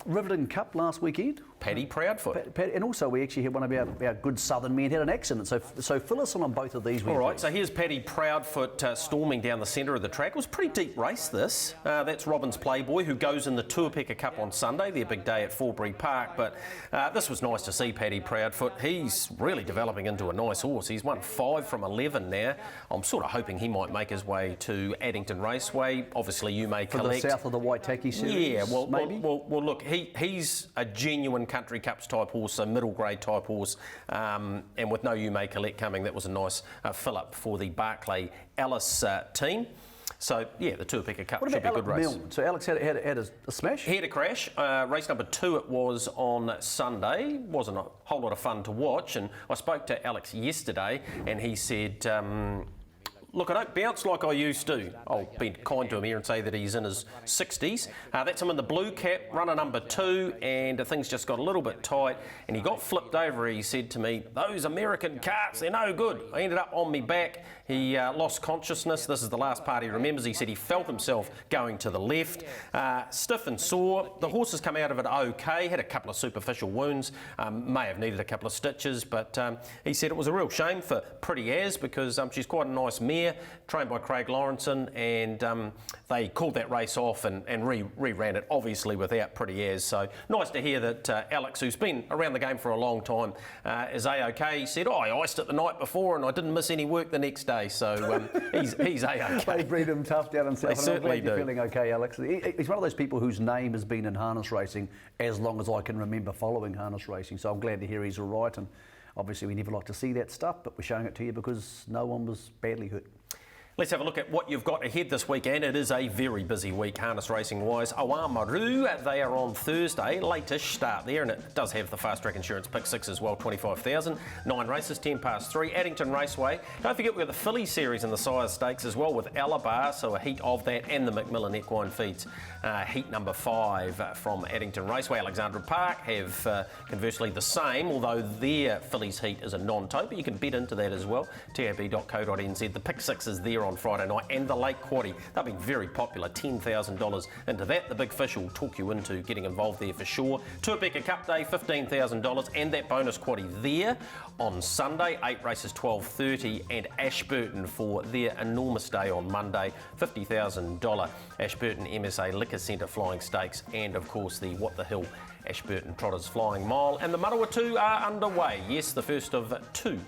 S2: Riverton Cup last weekend.
S1: Paddy Proudfoot.
S2: And also we actually had one of our good southern men had an accident. So fill us in on both of these.
S1: All right, so here's Paddy Proudfoot storming down the centre of the track. It was a pretty deep race this. That's Robbins Playboy, who goes in the Tuapeka Cup on Sunday, their big day at Forbury Park. But this was nice to see Paddy Proudfoot. He's really developing into a nice horse. He's won 5 from 11 now. I'm sort of hoping he might make his way to Addington Raceway. Obviously, you may collect...
S2: For the south of the Waitaki series,
S1: yeah,
S2: maybe?
S1: Well, look, he's a genuine Country Cups type horse, a middle grade type horse, and with no You May Collect coming, that was a nice fill-up for the Barclay Ellis team. So, yeah, the Tuapeka Cup should be a good race.
S2: Milne? So Alex had a smash?
S1: He had a crash. Race number 2 it was on Sunday. Wasn't a whole lot of fun to watch, and I spoke to Alex yesterday, and he said... Look, I don't bounce like I used to. I'll be kind to him here and say that he's in his 60s. That's him in the blue cap, runner number 2, and things just got a little bit tight, and he got flipped over. He said to me, "Those American carts, they're no good." I ended up on me back. He lost consciousness. This is the last part he remembers. He said he felt himself going to the left. Stiff and sore. The horse has come out of it okay. Had a couple of superficial wounds. May have needed a couple of stitches, but he said it was a real shame for Pretty Az because she's quite a nice mare. Trained by Craig Lawrenson, and they called that race off and re-ran it, obviously without Pretty Az. So nice to hear that Alex, who's been around the game for a long time, is A-OK. He said, I iced it the night before and I didn't miss any work the next day. So he's A-OK.
S2: They breed him tough down in South.
S1: They certainly do.
S2: You're feeling OK, Alex. He's one of those people whose name has been in harness racing as long as I can remember following harness racing. So I'm glad to hear he's all right. And obviously we never like to see that stuff, but we're showing it to you because no one was badly hurt.
S1: Let's have a look at what you've got ahead this weekend. It is a very busy week harness racing wise. Oamaru, they are on Thursday, late-ish start there, and it does have the Fast Track Insurance Pick 6 as well, 25,000. 9 races, 10 past 3. Addington Raceway. Don't forget we've got the Philly Series in the Sires Stakes as well with Alabar, so a heat of that, and the Macmillan Equine Feeds heat number 5 from Addington Raceway. Alexandra Park have conversely the same, although their Phillies heat is a non-tote, but you can bet into that as well. tab.co.nz. The Pick 6 is there on Friday night, and the Lake Quaddie. They've been very popular, $10,000 into that. The Big Fish will talk you into getting involved there for sure. Tuapeka Cup Day, $15,000, and that bonus quaddie there on Sunday. 8 races, $12.30, and Ashburton for their enormous day on Monday, $50,000 Ashburton MSA Liquor Centre Flying Stakes, and of course the What the Hill Ashburton Trotters Flying Mile. And the Marawatu are underway. Yes, the first of 2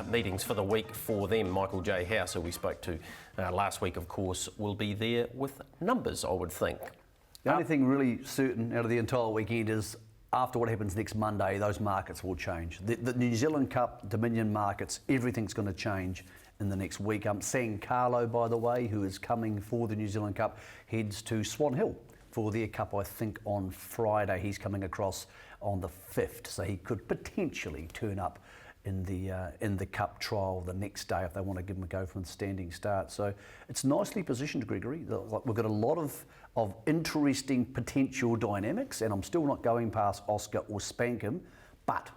S1: meetings for the week for them. Michael J. House, who we spoke to last week, of course, will be there with numbers, I would think.
S2: The only thing really certain out of the entire weekend is after what happens next Monday, those markets will change. The New Zealand Cup, Dominion markets, everything's going to change in the next week. San Carlo, by the way, who is coming for the New Zealand Cup, heads to Swan Hill for their cup, I think, on Friday. He's coming across on the 5th, so he could potentially turn up in the cup trial the next day if they want to give him a go from the standing start. So it's nicely positioned, Gregory. We've got a lot of interesting potential dynamics, and I'm still not going past Oscar or Spankham, but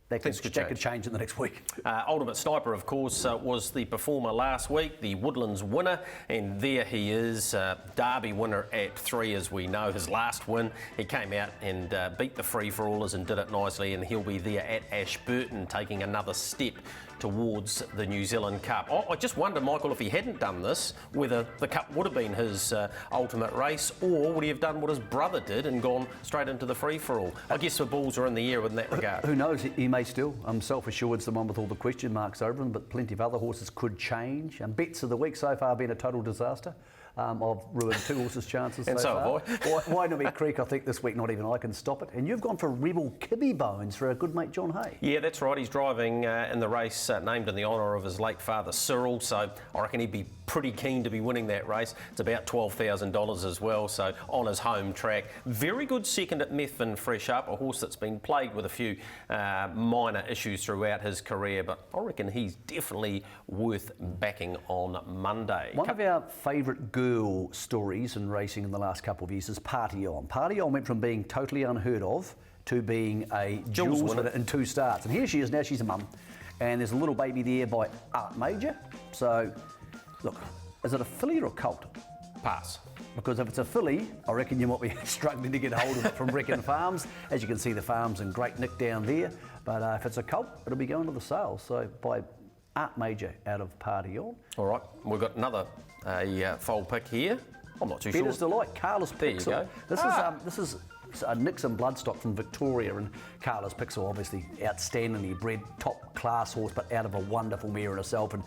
S2: that could change in the next week.
S1: Ultimate Sniper, of course, was the performer last week, the Woodlands winner, and there he is, Derby winner at 3, as we know, his last win. He came out and beat the free-for-allers and did it nicely, and he'll be there at Ashburton taking another step towards the New Zealand Cup. I just wonder, Michael, if he hadn't done this, whether the Cup would have been his ultimate race, or would he have done what his brother did and gone straight into the free-for-all? I guess the balls are in the air in that regard.
S2: Who knows? He may still. Self-assured's the one with all the question marks over him, but plenty of other horses could change. Bets of the week so far been a total disaster. I've ruined 2 horses' chances
S1: and so
S2: have I. Wainemere Creek, I think this week not even I can stop it. And you've gone for Rebel Kibby Bones for our good mate John Hay.
S1: Yeah, that's right. He's driving in the race named in the honour of his late father Cyril, so I reckon he'd be pretty keen to be winning that race. It's about $12,000 as well, so on his home track. Very good second at Methven Fresh Up, a horse that's been plagued with a few minor issues throughout his career, but I reckon he's definitely worth backing on Monday.
S2: One of our favourite girl stories in racing in the last couple of years is Party On. Party On went from being totally unheard of to being a Jules winner in 2 starts. And here she is now, she's a mum. And there's a little baby there by Art Major. So, look, is it a filly or a colt?
S1: Pass.
S2: Because if it's a filly, I reckon you might be struggling to get hold of it from Wrekin Farms. As you can see, the farm's in great nick down there. But if it's a colt, it'll be going to the sale. So by Art Major out of Party On.
S1: All right, we've got another foal pick here. I'm not too sure.
S2: Better's Delight, Carlos Pixel. This is a Nixon bloodstock from Victoria, and Carlos Pixel, obviously outstandingly bred, top class horse, but out of a wonderful mare in herself. And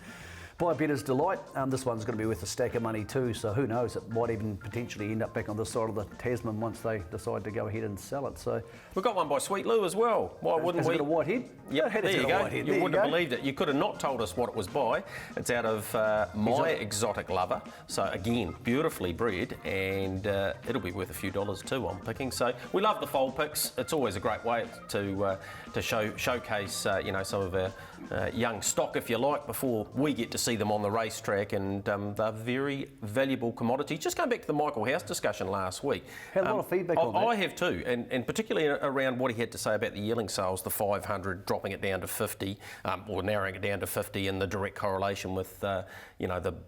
S2: by Better's Delight, this one's going to be worth a stack of money too, so who knows, it might even potentially end up back on this side of the Tasman once they decide to go ahead and sell it. So
S1: we've got one by Sweet Lou as well. Why wouldn't we?
S2: Has it got a white head?
S1: Yep, there you go. You wouldn't have believed it. You could have not told us what it was by. It's out of My Exotic Lover. So again, beautifully bred, and it'll be worth a few dollars too, I'm picking. So we love the foal picks. It's always a great way to showcase some of our young stock, if you like, before we get to see them on the racetrack, and they're very valuable commodities. Just going back to the Michael House discussion last week.
S2: Had a lot of feedback on that.
S1: I have too, and particularly around what he had to say about the yearling sales, the 500, dropping it down to 50, or narrowing it down to 50, and the direct correlation with the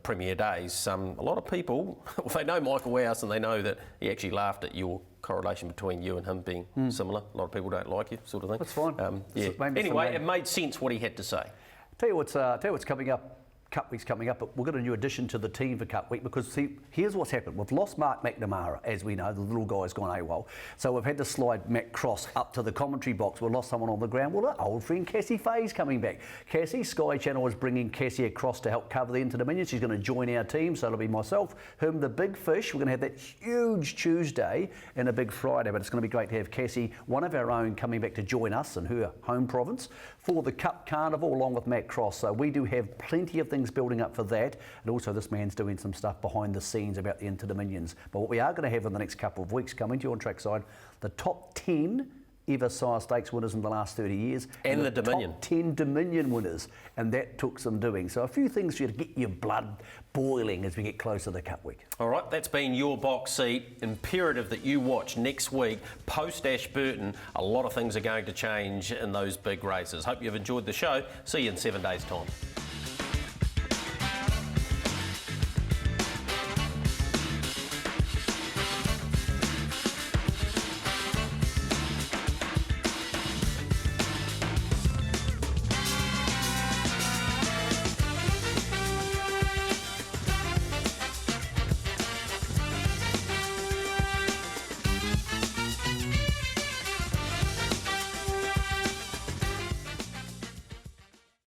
S1: Premier Days. A lot of people, well, they know Michael House and they know that he actually laughed at your correlation between you and him being similar. A lot of people don't like you, sort of thing.
S2: That's fine.
S1: Yeah. Anyway, it made sense what he had to say.
S2: Tell you what's coming up. Cup Week's coming up, but we've got a new addition to the team for Cup Week, because see, here's what's happened. We've lost Mark McNamara, as we know, the little guy's gone AWOL. So we've had to slide Matt Cross up to the commentary box. We've lost someone on the ground. Well, our old friend Cassie Fay's coming back. Cassie, Sky Channel is bringing Cassie across to help cover the Inter-Dominion. She's going to join our team, so it'll be myself, him, the Big Fish. We're going to have that huge Tuesday and a big Friday, but it's going to be great to have Cassie, one of our own, coming back to join us in her home province for the Cup Carnival, along with Matt Cross. So we do have plenty of things building up for that. And also this man's doing some stuff behind the scenes about the Inter-Dominions. But what we are going to have in the next couple of weeks coming to you on Trackside, the top 10 ever Sire Stakes winners in the last 30 years.
S1: And the Dominion.
S2: Top 10 Dominion winners. And that took some doing. So a few things for you to get your blood boiling as we get closer to Cup Week.
S1: All right, that's been your box seat. Imperative that you watch next week, post Ashburton. A lot of things are going to change in those big races. Hope you've enjoyed the show. See you in 7 days' time.